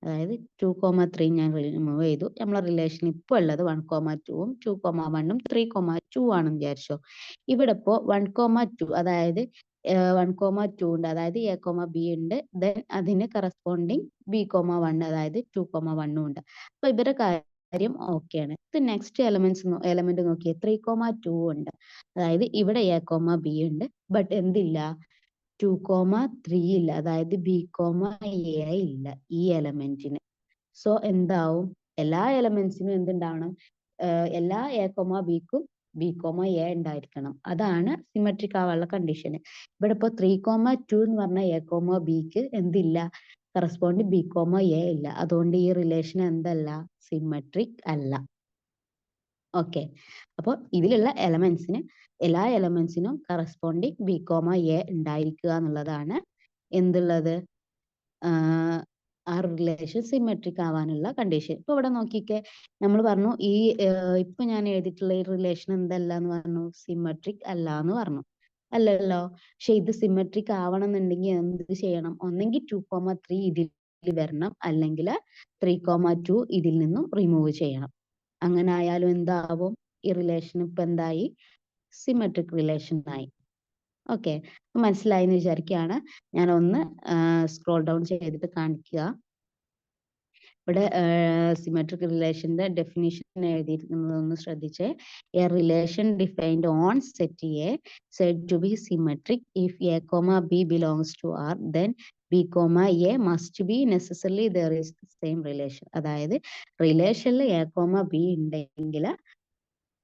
അതായത് 2,3 ഞാൻ റിമൂവ് ചെയ്തു. നമ്മളെ റിലേഷൻ ഇപ്പോൾ ഉള്ളത് 1,2ഉം 2,1ഉം 3,2 ആണെന്ന് വിചാരിച്ചോ. ഇവിടെ ഇപ്പോൾ 1,2 അതായത് 1,2 ഉണ്ട്, അതായത് A,B ഉണ്ട്. ദെൻ അതിന് കറസ്പോണ്ടിങ് B,1 അതായത് 2,1 ഉണ്ട്. അപ്പൊ ഇവരുടെ കാര്യം ഓക്കെ ആണ്. ഇത് നെക്സ്റ്റ് എലമെന്റ് നോക്കിയേ, 3,2 ഉണ്ട്. അതായത് ഇവിടെ A,B ഉണ്ട്, ബട്ട് എന്തില്ല, 2,3 ഇല്ല, അതായത് B,A ഇല്ല ഈ എലമെന്റിന്. സോ എന്താവും, എല്ലാ എലമെന്റ്സിനും എന്തുണ്ടാവണം, എല്ലാ A,Bക്കും B,A ഉണ്ടായിരിക്കണം. അതാണ് സിമെട്രിക് ആവാനുള്ള കണ്ടീഷൻ. ഇവിടെ ഇപ്പൊ 3,2 എന്ന് പറഞ്ഞ A,Bക്ക് എന്തില്ല, കറസ്പോണ്ട് B,A ഇല്ല. അതുകൊണ്ട് ഈ റിലേഷൻ എന്തല്ല, സിമെട്രിക് അല്ല. ഓക്കെ, അപ്പോൾ ഇതിലുള്ള എലമെന്റ്സിന് എല്ലാ എലമെന്റ്സിനും കറസ്പോണ്ടിങ് B,A ഉണ്ടായിരിക്കുക എന്നുള്ളതാണ് എന്തുള്ളത്, ആ റിലേഷൻ സിമെട്രിക് ആവാനുള്ള കണ്ടീഷൻ. ഇപ്പൊ ഇവിടെ നോക്കിക്കേ, നമ്മൾ പറഞ്ഞു ഈ ഇപ്പൊ ഞാൻ എഴുതിയിട്ടുള്ള ഈ റിലേഷൻ എന്തല്ല എന്ന് പറഞ്ഞു, സിമെട്രിക് അല്ല എന്ന് പറഞ്ഞു അല്ലല്ലോ. പക്ഷെ ഇത് സിമെട്രിക് ആവണം എന്നുണ്ടെങ്കിൽ എന്ത് ചെയ്യണം, ഒന്നെങ്കിൽ 2,3 ഇതിൽ വരണം, അല്ലെങ്കിൽ 3,2 ഇതിൽ നിന്നും റിമൂവ് ചെയ്യണം. അങ്ങനെ ആയാലും എന്താവും, ഈ റിലേഷൻ ഇപ്പൊ എന്തായി, സിമെട്രിക് റിലേഷൻ ആയി. ഓക്കെ, മനസ്സിലായി എന്ന് വിചാരിക്കുകയാണ്. ഞാൻ ഒന്ന് സ്ക്രോൾ ഡൗൺ ചെയ്തിട്ട് കാണിക്കുക. ഇവിടെ സിമെട്രിക് റിലേഷന്റെ ഡെഫിനിഷൻ എഴുതിയിരിക്കുന്നത് ഒന്ന് ശ്രദ്ധിച്ചേ. A relation defined on set A said to be symmetric if A,B belongs to R, then B,A must be necessarily there is the same relation. അതായത് റിലേഷനിൽ A,B ഉണ്ടെങ്കിൽ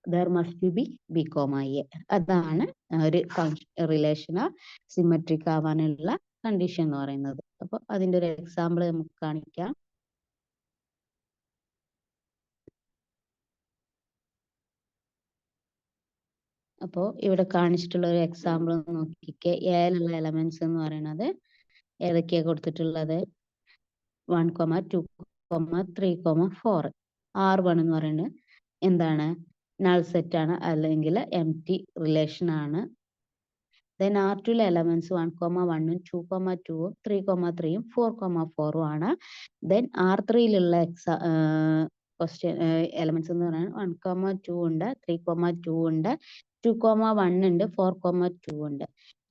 there must be B,A. അതാണ് ഒരു റിലേഷന് symmetric ആവാനുള്ള condition എന്ന് പറയുന്നത്. അപ്പൊ അതിന്റെ ഒരു എക്സാമ്പിൾ നമുക്ക് കാണിക്കാം. അപ്പോൾ ഇവിടെ കാണിച്ചിട്ടുള്ള ഒരു എക്സാമ്പിൾ നോക്കിക്കേ. എയിലുള്ള എലമെന്റ്സ് എന്ന് പറയുന്നത് ഏതൊക്കെയാ കൊടുത്തിട്ടുള്ളത്? 1, 2, 3, 4. R1 എന്ന് പറയുന്നത് എന്താണ്? നൾ സെറ്റ് ആണ്, അല്ലെങ്കിൽ എം ടി റിലേഷൻ ആണ്. Then R2 elements 1, 1, 2, 2, 3, 3, 4, 4 ആണ്. Then R3 ക്വസ്റ്റ്യൻ എലമെന്റ്സ് എന്ന് പറയുന്നത് 1, 2 ഉണ്ട്, 3, 2 ഉണ്ട്, 2, 1 ഉണ്ട്, 4, 2 ഉണ്ട്.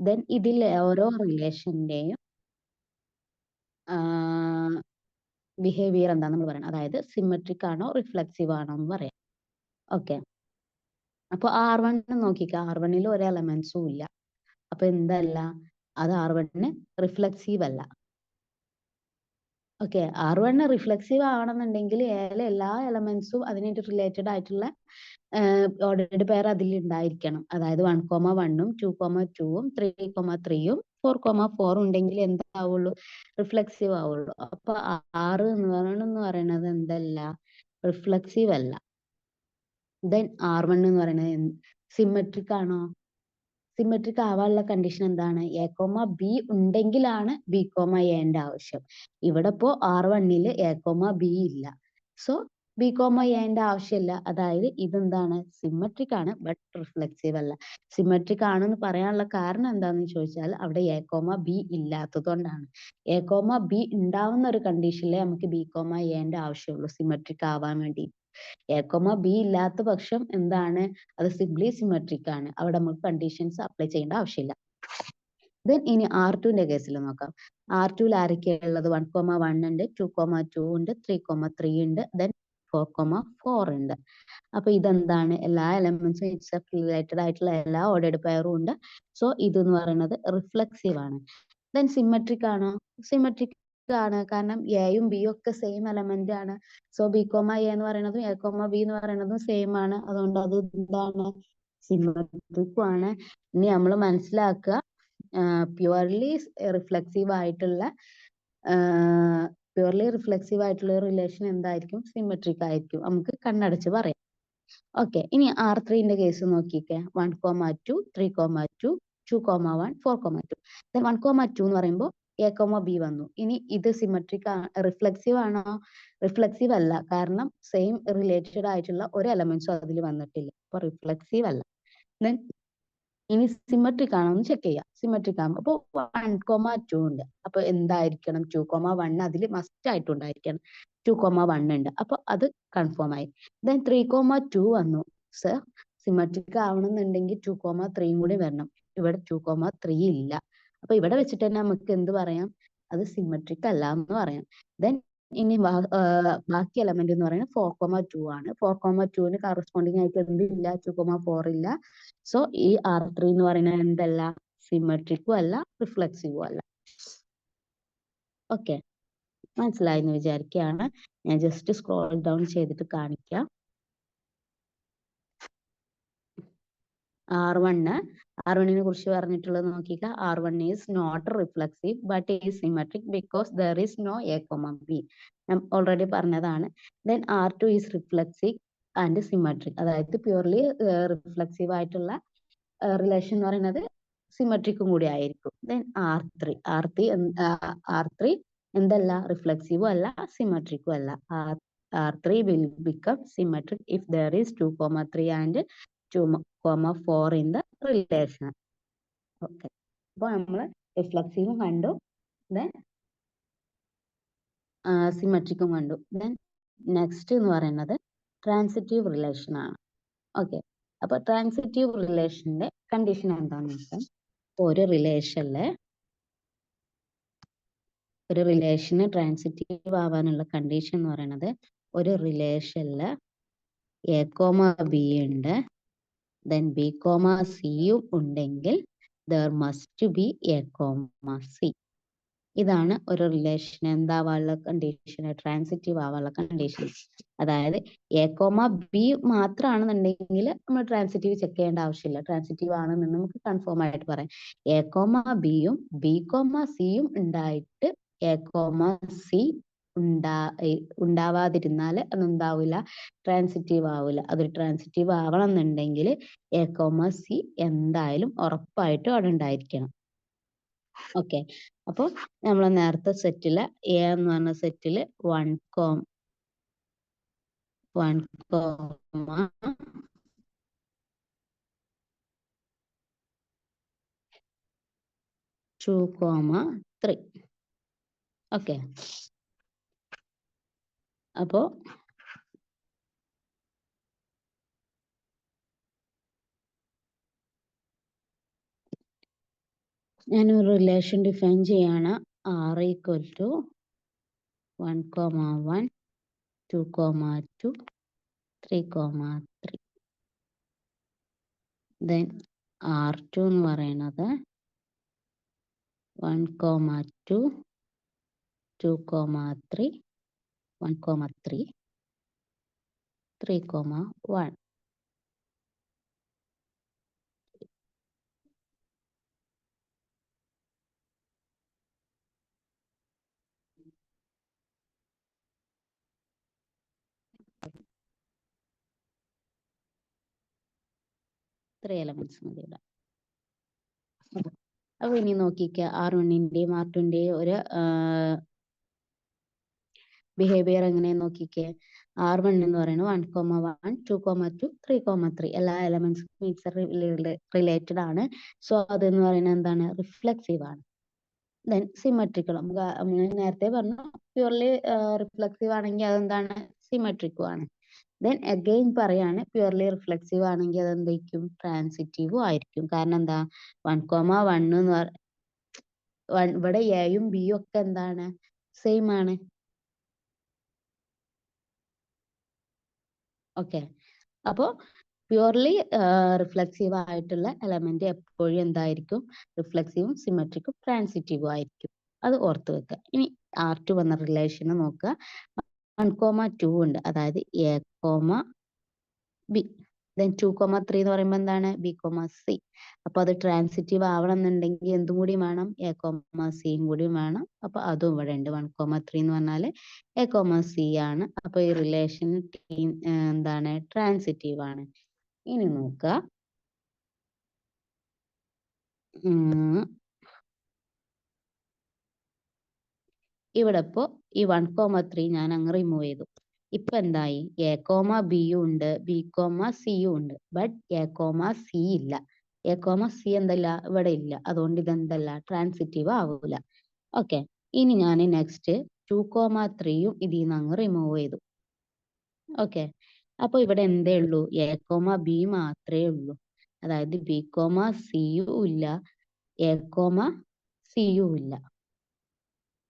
Then ഇതിൽ ഓരോ റിലേഷന്റെയും ബിഹേവിയർ എന്താ നമ്മൾ പറയണം, അതായത് സിമെട്രിക് ആണോ റിഫ്ലെക്സീവ് ആണോ എന്ന് പറയാം. ഓക്കെ, അപ്പൊ R1 നോക്കിക്കാം, R1 ഒരു എലമെന്റ്സും ഇല്ല. അപ്പൊ എന്തല്ല, അത് R1 റിഫ്ലെക്സീവ് അല്ല. ഓക്കെ, R1 റിഫ്ലെക്സീവ് ആവണമെന്നുണ്ടെങ്കിൽ എല്ലാ എലമെന്റ്സും അതിനായിട്ട് റിലേറ്റഡ് ആയിട്ടുള്ള ഓർഡേർഡ് പെയർ അതിൽ ഉണ്ടായിരിക്കണം. അതായത് 1, 1ഉം 2, 2ഉം 3, 3ഉം 4, 4 ഉണ്ടെങ്കിൽ എന്താവുള്ളൂ? റിഫ്ലെക്സീവ് ആവുള്ളൂ. അപ്പൊ R എന്ന് പറയുന്നത് എന്തല്ല? റിഫ്ലെക്സീവ് അല്ല. ദെൻ R1 എന്ന് പറയുന്നത് സിമെട്രിക് ആണോ? സിമെട്രിക് ആവാനുള്ള കണ്ടീഷൻ എന്താണ്? എ കോമ ബി ഉണ്ടെങ്കിലാണ് ബി കോമ എന്റെ ആവശ്യം. ഇവിടെ ഇപ്പോ R1 എ കോമ ബി ഇല്ല, സോ ബി കോമ എന്റെ ആവശ്യമില്ല. അതായത് ഇതെന്താണ്? സിമെട്രിക് ആണ്, ബട്ട് റിഫ്ലെക്സീവ് അല്ല. സിമെട്രിക് ആണെന്ന് പറയാനുള്ള കാരണം എന്താണെന്ന് ചോദിച്ചാൽ അവിടെ എ കോമ ബി ഇല്ലാത്തതുകൊണ്ടാണ്. എ കോമ ബി ഉണ്ടാവുന്ന ഒരു കണ്ടീഷനിലേ നമുക്ക് ബി കോമ എന്റെ ആവശ്യമുള്ളൂ സിമെട്രിക് ആവാൻ വേണ്ടി. എ കോമ ബി ഇല്ലാത്ത പക്ഷം എന്താണ്? അത് സിംപ്ലി സിമെട്രിക് ആണ്. അവിടെ നമുക്ക് കണ്ടീഷൻസ് അപ്ലൈ ചെയ്യേണ്ട ആവശ്യമില്ല. ദെൻ ഇനി R2ന്റെ കേസിൽ നോക്കാം. R2ൽ ആരൊക്കെയാണ് ഉള്ളത്? 1, 1 ഉണ്ട്, 2, 2 ഉണ്ട്, 3, 3 ഉണ്ട്, ദെൻ 4, 4 ഉണ്ട്. അപ്പൊ ഇതെന്താണ്? എല്ലാ എലമെന്റ്സും എക്സെപ്റ്റ് റിലേറ്റഡ് ആയിട്ടുള്ള എല്ലാ ഓർഡേർഡ് പെയറും ഉണ്ട്. സോ ഇതെന്ന് പറയുന്നത് റിഫ്ലെക്സീവ് ആണ്. ദെൻ സിമെട്രിക് ആണോ? സിമെട്രിക് ആണ്, കാരണം എയും ബിയും ഒക്കെ സെയിം എലമെന്റ് ആണ്. സോ ബി കോമ എ എന്ന് പറയുന്നതും എ കോമ ബി എന്ന് പറയുന്നതും സെയിം ആണ്. അതുകൊണ്ട് അത് എന്താണ്? സിമെട്രിക് ആണ്. ഇനി നമ്മൾ മനസ്സിലാക്കുക, പ്യുവർലി റിഫ്ലെക്സീവ് ആയിട്ടുള്ള റിലേഷൻ എന്തായിരിക്കും? സിമെട്രിക് ആയിരിക്കും. നമുക്ക് കണ്ണടച്ച് പറയാം. ഓക്കെ, ഇനി R3ന്റെ കേസ് നോക്കിക്കേ. 1, 2, 3, 2, 2, 1, 4, 2. ദെൻ 1, 2 എന്ന് പറയുമ്പോൾ എ കോമ ബി വന്നു. ഇനി ഇത് സിമെട്രിക് റിഫ്ലെക്സീവ് ആണോ? റിഫ്ലെക്സീവ് അല്ല, കാരണം സെയിം റിലേറ്റഡ് ആയിട്ടുള്ള ഒരു എലമെന്റ്സും അതിൽ വന്നിട്ടില്ല. അപ്പൊ റിഫ്ലെക്സീവ് അല്ല. ദെൻ ഇനി സിമെട്രിക് ആണോ എന്ന് ചെക്ക് ചെയ്യാം. സിമെട്രിക് ആകുമ്പോൾ അപ്പൊ 1, 2 ഉണ്ട്. അപ്പൊ എന്തായിരിക്കണം? 2, 1 അതിൽ മസ്റ്റ് ആയിട്ടുണ്ടായിരിക്കണം. 2, 1 ഉണ്ട്. അപ്പൊ അത് കൺഫേം ആയി. ദെൻ 3, 2 വന്നു. സർ, സിമെട്രിക് ആവണമെന്നുണ്ടെങ്കിൽ 2, 3 കൂടി വരണം. ഇവിടെ 2, 3 ഇല്ല. അപ്പൊ ഇവിടെ വെച്ചിട്ട് തന്നെ നമുക്ക് എന്ത് പറയാം? അത് സിമെട്രിക് അല്ല എന്ന് പറയാം. ദെൻ ഇനി ബാക്കി എലമെന്റ് എന്ന് പറയുന്നത് 4, 2 ആണ്. 4, 2ന് കറസ്പോണ്ടിങ് ആയിട്ട് എന്തില്ല? 2, 4 ഇല്ല. സോ ഈ R3 എന്ന് പറയുന്നത് എന്തല്ല? സിമെട്രിക്കും അല്ല, റിഫ്ലെക്സീവും അല്ല. ഓക്കെ, മനസ്സിലായി എന്ന് വിചാരിക്കുകയാണ്. ഞാൻ ജസ്റ്റ് സ്ക്രോൾ ഡൗൺ ചെയ്തിട്ട് കാണിക്കാം. R1നെ കുറിച്ച് പറഞ്ഞിട്ടുള്ളത് നോക്കിക്ക. R1 is not reflexive but is symmetric because there is no A, B. ഞാൻ ഓൾറെഡി പറഞ്ഞതാണ്. Then R2 is reflexive and symmetric. അതായത് പ്യൂർലി റിഫ്ലെക്സീവ് ആയിട്ടുള്ള റിലേഷൻ എന്ന് പറയുന്നത് സിമെട്രിക്കും കൂടി ആയിരിക്കും. Then R3 എന്തല്ല? റിഫ്ലെക്സീവും അല്ല, സിമെട്രിക്കും അല്ല. R3 will become symmetric if there is 2, 3 and 2, 4 in the relation. Okay, അപ്പൊ നമ്മൾ റിഫ്ലെക്സീവും കണ്ടു, ദെൻ സിമെട്രിക്കും കണ്ടു. ദെൻ നെക്സ്റ്റ് എന്ന് പറയുന്നത് ട്രാൻസിറ്റീവ് റിലേഷൻ ആണ്. ഓക്കെ, അപ്പൊ ട്രാൻസിറ്റീവ് റിലേഷന്റെ കണ്ടീഷൻ എന്താണെന്ന് വെച്ചാൽ, ഒരു റിലേഷന് ട്രാൻസിറ്റീവ് ആവാനുള്ള കണ്ടീഷൻ എന്ന് പറയുന്നത്, ഒരു റിലേഷനില് എ കോമ ബി ഉണ്ട്, ദെൻ ബി കോമ സിയും ഉണ്ടെങ്കിൽ there must be a comma c. ഇതാണ് ഒരു റിലേഷൻ എന്താവാനുള്ള കണ്ടീഷൻ, ട്രാൻസിറ്റീവ് ആവാനുള്ള കണ്ടീഷൻ. അതായത് എ കോമ ബി മാത്രമാണെന്നുണ്ടെങ്കിൽ നമ്മൾ ട്രാൻസിറ്റീവ് ചെക്ക് ചെയ്യേണ്ട ആവശ്യമില്ല. ട്രാൻസിറ്റീവ് ആണെന്ന് നമുക്ക് കൺഫേം ആയിട്ട് പറയാം. എ കോമ ബിയും ബി കോമ സിയും ഉണ്ടായിട്ട് എ കോമ സി ഉണ്ടാവാതിരുന്നാൽ അതെന്താവില്ല? ട്രാൻസിറ്റീവ് ആവില്ല. അതൊരു ട്രാൻസിറ്റീവ് ആവണം എന്നുണ്ടെങ്കിൽ എ കോമ സി എന്തായാലും ഉറപ്പായിട്ടും അവിടെ ഉണ്ടായിരിക്കണം. ഓക്കെ, അപ്പോൾ നമ്മൾ നേരത്തെ സെറ്റില് എ എന്ന് പറഞ്ഞ സെറ്റില് 1, 2, 3. ഓക്കെ, അപ്പോ ഞാനൊരു റിലേഷൻ ഡിഫൈൻ ചെയ്യാണ്. R equal to 1, 1, 2, 2, 3, 3. Then R2 എന്ന് പറയുന്നത് 1, 2, 2, 3, 1, 3, 3, 1. ത്രീ എലമെന്റ്സ് മതി ഇവിടെ. അപ്പൊ ഇനി നോക്കിക്ക, R1ന്റെയും R2ന്റെയും ഒരു ബിഹേവിയർ എങ്ങനെ നോക്കിക്കേ. R1 എന്ന് പറയുന്നത് 1, 1, 2, 2, 3, 3 എല്ലാ എലമെന്റ്സും മിക്സർ റിലേറ്റഡ് ആണ്. സോ അതെന്ന് പറയുന്നത് എന്താണ്, റിഫ്ലെക്സീവ് ആണ്. ദെൻ സിമെട്രിക്കൽ, നമ്മൾ നേരത്തെ പറഞ്ഞു പ്യൂർലി റിഫ്ലെക്സീവ് ആണെങ്കിൽ അതെന്താണ്, സിമെട്രിക്കും ആണ്. ദെൻ അഗെയിൻ പറയാണ്, പ്യൂർലി റിഫ്ലെക്സീവ് ആണെങ്കിൽ അതെന്തായിരിക്കും, ട്രാൻസിറ്റീവും ആയിരിക്കും. കാരണം എന്താ, 1, 1 എന്ന് ഇവിടെ എയും ബിയും ഒക്കെ എന്താണ്, സെയിം ആണ്. ഓക്കെ, അപ്പോ പ്യൂർലി റിഫ്ലെക്സീവ് ആയിട്ടുള്ള എലമെന്റ് എപ്പോഴും എന്തായിരിക്കും, റിഫ്ലെക്സീവും സിമെട്രിക്കും ട്രാൻസിറ്റീവും ആയിരിക്കും. അത് ഓർത്ത് വെക്കുക. ഇനി R2 വന്ന റിലേഷൻ നോക്കുക. 1, 2 ഉണ്ട്, അതായത് A, B. ദെൻ 2, 3 എന്ന് പറയുമ്പോൾ എന്താണ്, B, C. അപ്പൊ അത് ട്രാൻസിറ്റീവ് ആവണം എന്നുണ്ടെങ്കിൽ എന്തും കൂടി വേണം, A, Cയും കൂടി വേണം. അപ്പൊ അതും ഇവിടെ ഉണ്ട്. 1, 3 എന്ന് പറഞ്ഞാല് A, C ആണ്. അപ്പൊ ഈ റിലേഷൻ എന്താണ്, ട്രാൻസിറ്റീവ് ആണ്. ഇനി നോക്കുക, ഇവിടെ ഇപ്പോ ഈ 1, 3 ഞാൻ അങ്ങ് റിമൂവ് ചെയ്തു. ഇപ്പൊ എന്തായി, A, Bയും ഉണ്ട്, B, Cയും ഉണ്ട്. ബട്ട് A, C ഇല്ല. A, C എന്തല്ല, ഇവിടെ ഇല്ല. അതുകൊണ്ട് ഇതെന്തല്ല, ട്രാൻസിറ്റീവ് ആവൂല. ഓക്കെ, ഇനി ഞാൻ നെക്സ്റ്റ് 2, 3യും ഇതിൽ നിന്ന് അങ്ങ് റിമൂവ് ചെയ്തു. ഓക്കെ, അപ്പൊ ഇവിടെ എന്തേ ഉള്ളൂ, A, B മാത്രമേ ഉള്ളൂ. അതായത് B, Cയും ഇല്ല, A, Cയും ഇല്ല.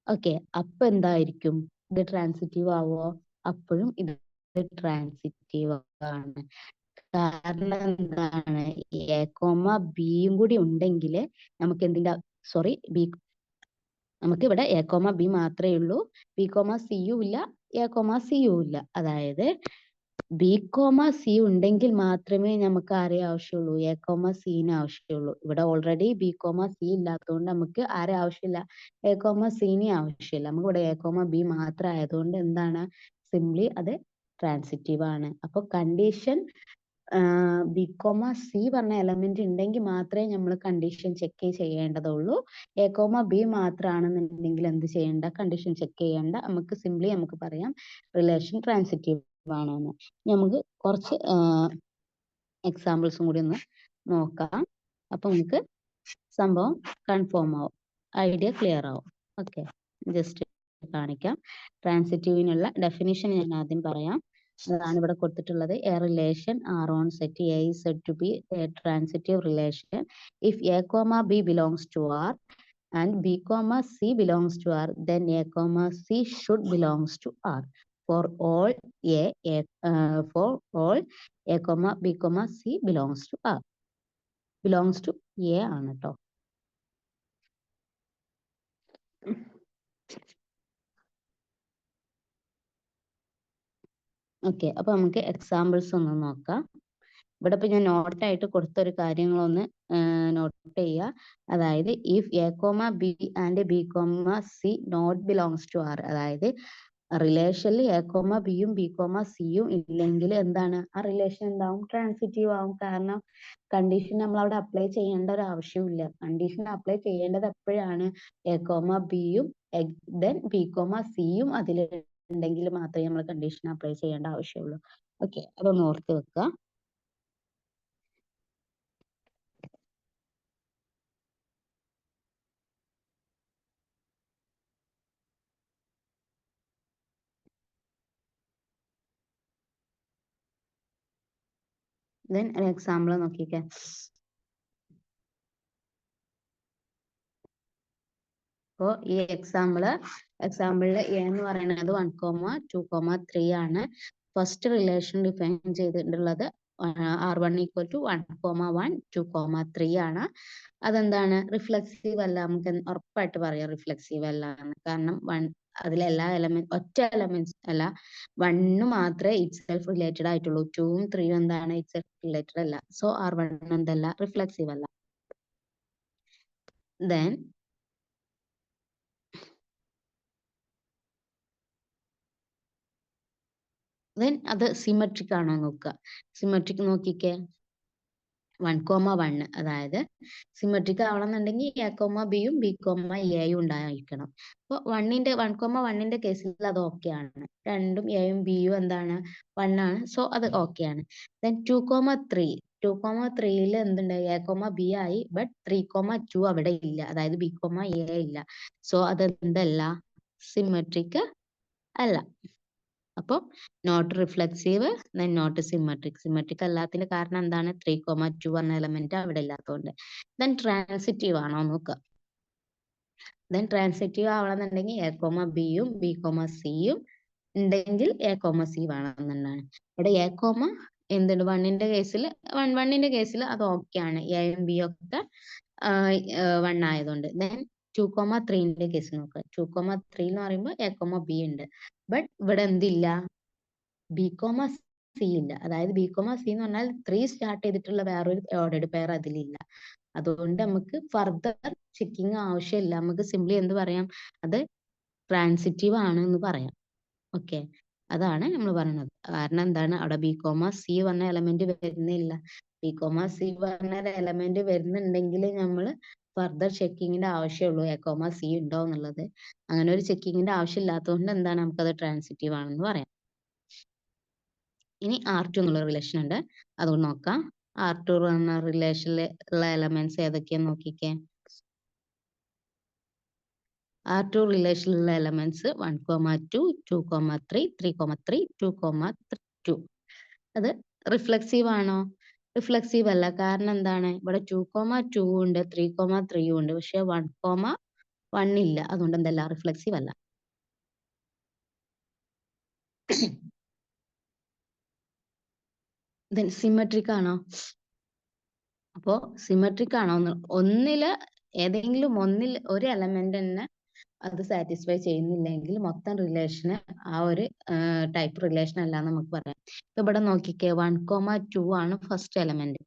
ഓക്കെ, അപ്പൊ എന്തായിരിക്കും, ഇത് ട്രാൻസിറ്റീവ് ആവോ, അപ്പോഴും ഇത് ട്രാൻസിറ്റീവ് ആണ്. കാരണം എന്താണ്, A, Bയും കൂടി ഉണ്ടെങ്കിൽ നമുക്ക് എന്തിന്റെ, സോറി ബി, നമുക്ക് ഇവിടെ A, B മാത്രമേ ഉള്ളൂ. B, Cയും ഇല്ല, A, Cയും ഇല്ല. അതായത് B, C ഉണ്ടെങ്കിൽ മാത്രമേ നമുക്ക് ആരെ ആവശ്യമുള്ളൂ, A, Cനെ ആവശ്യമുള്ളൂ. ഇവിടെ ഓൾറെഡി B, C ഇല്ലാത്തതുകൊണ്ട് നമുക്ക് ആരെ ആവശ്യമില്ല, A, Cനെ ആവശ്യമില്ല. നമുക്ക് ഇവിടെ A, B മാത്രം ആയതുകൊണ്ട് എന്താണ്, സിംപ്ലി അത് ട്രാൻസിറ്റീവ് ആണ്. അപ്പൊ കണ്ടീഷൻ B, C പറഞ്ഞ എലമെന്റ് ഉണ്ടെങ്കിൽ മാത്രമേ നമ്മൾ കണ്ടീഷൻ ചെക്ക് ചെയ്യേണ്ടതുള്ളൂ. A, B മാത്രമാണെന്നുണ്ടെങ്കിൽ എന്ത് ചെയ്യേണ്ട, കണ്ടീഷൻ ചെക്ക് ചെയ്യേണ്ട. നമുക്ക് സിംപ്ലി നമുക്ക് പറയാം റിലേഷൻ ട്രാൻസിറ്റീവ് ആണെന്ന്. നമുക്ക് കുറച്ച് എക്സാമ്പിൾസും കൂടി ഒന്ന് നോക്കാം. അപ്പൊ നമുക്ക് സംഭവം കൺഫേം ആവും, ഐഡിയ ക്ലിയർ ആവും. ഓക്കെ, ജസ്റ്റ് കാണിക്കാം. ട്രാൻസിറ്റീവിനുള്ള ഡെഫിനിഷൻ ഞാൻ ആദ്യം പറയാം. അതാണ് ഇവിടെ കൊടുത്തിട്ടുള്ളത്. A relation R on set A is said to be a transitive relation if A, B belongs to R and B, C belongs to R, then A, C should belongs to R. For all A, for all A, B, C belongs to R. Belongs to A ആണ് ട്ടോ. Okay, അപ്പൊ നമുക്ക് examples ഒന്ന് നോക്കാം. ഇവിടെ ഇപ്പൊ ഞാൻ നോട്ടായിട്ട് കൊടുത്തൊരു കാര്യങ്ങളൊന്ന് നോട്ട് ചെയ്യുക. അതായത് if A, B and B, C not belongs to R, അതായത് റിലേഷനിൽ എ കോമ ബിയും ബി കോമ സിയും ഇല്ലെങ്കിൽ എന്താണ് ആ റിലേഷൻ എന്താവും? ട്രാൻസിറ്റീവ് ആവും. കാരണം കണ്ടീഷൻ നമ്മൾ അവിടെ അപ്ലൈ ചെയ്യേണ്ട ഒരു ആവശ്യമില്ല. കണ്ടീഷൻ അപ്ലൈ ചെയ്യേണ്ടത് എപ്പോഴാണ്? എ കോമ ബിയും ദെൻ ബി കോമ സിയും അതിൽ ഉണ്ടെങ്കിൽ മാത്രമേ നമ്മൾ കണ്ടീഷൻ അപ്ലൈ ചെയ്യേണ്ട ആവശ്യമുള്ളൂ. ഓക്കെ, അതൊന്ന് ഓർത്ത് വെക്കുക. ദെൻ ഒരു എക്സാമ്പിൾ നോക്കിക്കേ. അപ്പോൾ ഈ എക്സാമ്പിളിൽ എ എന്ന് പറയുന്നത് 1,2,3 ആണ്. ഫസ്റ്റ് റിലേഷൻ ഡിഫൈൻ ചെയ്തിട്ടുള്ളത് R1 = 1,1 2,3 ആണ്. അതെന്താണ്? റിഫ്ലെക്സീവ് അല്ല. നമുക്ക് ഉറപ്പായിട്ട് പറയാം റിഫ്ലെക്സീവ് അല്ല എന്ന്. കാരണം അതിലെല്ലാ ഒറ്റ എലമെന്റ്സ് അല്ല, 1 മാത്രമേ ഇറ്റ് സെൽഫ് റിലേറ്റഡ് ആയിട്ടുള്ളൂ. 2ഉം 3ഉം എന്താണ്? ഇറ്റ് സെൽഫ് റിലേറ്റഡ് അല്ല. സോ R1 എന്തല്ല? റിഫ്ലെക്സീവ് അല്ല. ദെൻ അത് സിമെട്രിക് ആണോ നോക്കുക. സിമെട്രിക് നോക്കിക്കേ. 1,1 അതായത് സിമെട്രിക് ആവണമെന്നുണ്ടെങ്കിൽ എ കോമ ബിയും ബി കോമ എയും ഉണ്ടായിരിക്കണം. അപ്പോൾ 1,1ന്റെ കേസിൽ അത് ഓക്കെ ആണ്. രണ്ടും എയും ബിയും എന്താണ്? 1 ആണ്. സോ അത് ഓക്കെ ആണ്. ദെൻ 2,3 എന്തുണ്ട്? എ കോമ ബി ആയി. ബട്ട് 3,2 അവിടെ ഇല്ല. അതായത് ബി കോമ എ ഇല്ല. സോ അത് എന്തല്ല? സിമെട്രിക് അല്ല. അപ്പൊ not reflexive, not symmetric. Symmetric അല്ലാത്തതിന്റെ കാരണം എന്താണ്? 3,2 എന്ന എലമെന്റ് അവിടെ ഇല്ലാത്തതുകൊണ്ട്. ദെൻ ട്രാൻസിറ്റീവ് ആണോ നോക്കുക. ദെൻ ട്രാൻസിറ്റീവ് ആവണമെന്നുണ്ടെങ്കിൽ എ കോമ ബിയും ബി കോമ സിയും ഉണ്ടെങ്കിൽ എ കോമ സി വേണമെന്നുണ്ടാണ്. ഇവിടെ എ കോമ എന്തുണ്ട്? 1ന്റെ കേസിൽ അത് ഓക്കെ ആണ്. എയും ബിയും ഒക്കെ 1 ആയതുകൊണ്ട്. ദെൻ 2,3ന്റെ കേസ് നോക്കുക. 2,3 എന്ന് പറയുമ്പോൾ എ കോമ ബി ഉണ്ട്. ബട്ട് ഇവിടെ എന്തില്ല? ബി കോമ സി ഇല്ല. അതായത് ബി കോമ സി എന്ന് പറഞ്ഞാൽ 3 സ്റ്റാർട്ട് ചെയ്തിട്ടുള്ള വേറൊരു ഓർഡേഡ് പെയർ അതിലില്ല. അതുകൊണ്ട് നമുക്ക് ഫർദർ ചെക്കിങ് ആവശ്യമില്ല. നമുക്ക് സിംപ്ലി എന്ത് പറയാം? അത് ട്രാൻസിറ്റീവ് ആണ് എന്ന് പറയാം. ഓക്കെ, അതാണ് നമ്മൾ പറയുന്നത്. കാരണം എന്താണ്? അവിടെ ബി കോമ സി പറഞ്ഞ എലമെന്റ് വരുന്നില്ല. ബി കോമ സി പറഞ്ഞ എലമെന്റ് വരുന്നുണ്ടെങ്കിൽ നമ്മൾ ഫർദർ ചെക്കിങ്ങിന്റെ ആവശ്യമുള്ളൂ. എ കോമ സി ഉണ്ടോ എന്നുള്ളത്. അങ്ങനെ ഒരു ചെക്കിങ്ങിന്റെ ആവശ്യം ഇല്ലാത്തതുകൊണ്ട് എന്താണ്? നമുക്കത് ട്രാൻസിറ്റീവ് ആണെന്ന് പറയാം. ഇനി R2 എന്നുള്ള റിലേഷൻ ഉണ്ട്, അതുകൊണ്ട് നോക്കാം. R2 എന്ന റിലേഷനിൽ ഉള്ള എലമെന്റ്സ് ഏതൊക്കെയാന്ന് നോക്കിക്കേ. R2 റിലേഷനിലുള്ള elements 1,2 2,3 3,3 2,2. അത് റിഫ്ലെക്സീവ് ആണോ? റിഫ്ലെക്സീവ് അല്ല. കാരണം എന്താണ്? ഇവിടെ 2,2 ഉണ്ട്, 3,3 ഉണ്ട്. പക്ഷെ 1,1 ഇല്ല. അതുകൊണ്ട് എന്തല്ല? റിഫ്ലെക്സീവ് അല്ല. ദെൻ സിമെട്രിക് ആണോ? അപ്പോ സിമെട്രിക് ആണോ? ഏതെങ്കിലും ഒന്നിൽ ഒരു എലമെന്റ് തന്നെ അത് സാറ്റിസ്ഫൈ ചെയ്യുന്നില്ലെങ്കിൽ മൊത്തം റിലേഷന് ആ ഒരു ടൈപ്പ് റിലേഷൻ അല്ല എന്ന് നമുക്ക് പറയാം. ഇപ്പൊ ഇവിടെ നോക്കിക്കേ. 1,2 ആണ് ഫസ്റ്റ് എലമെന്റ്.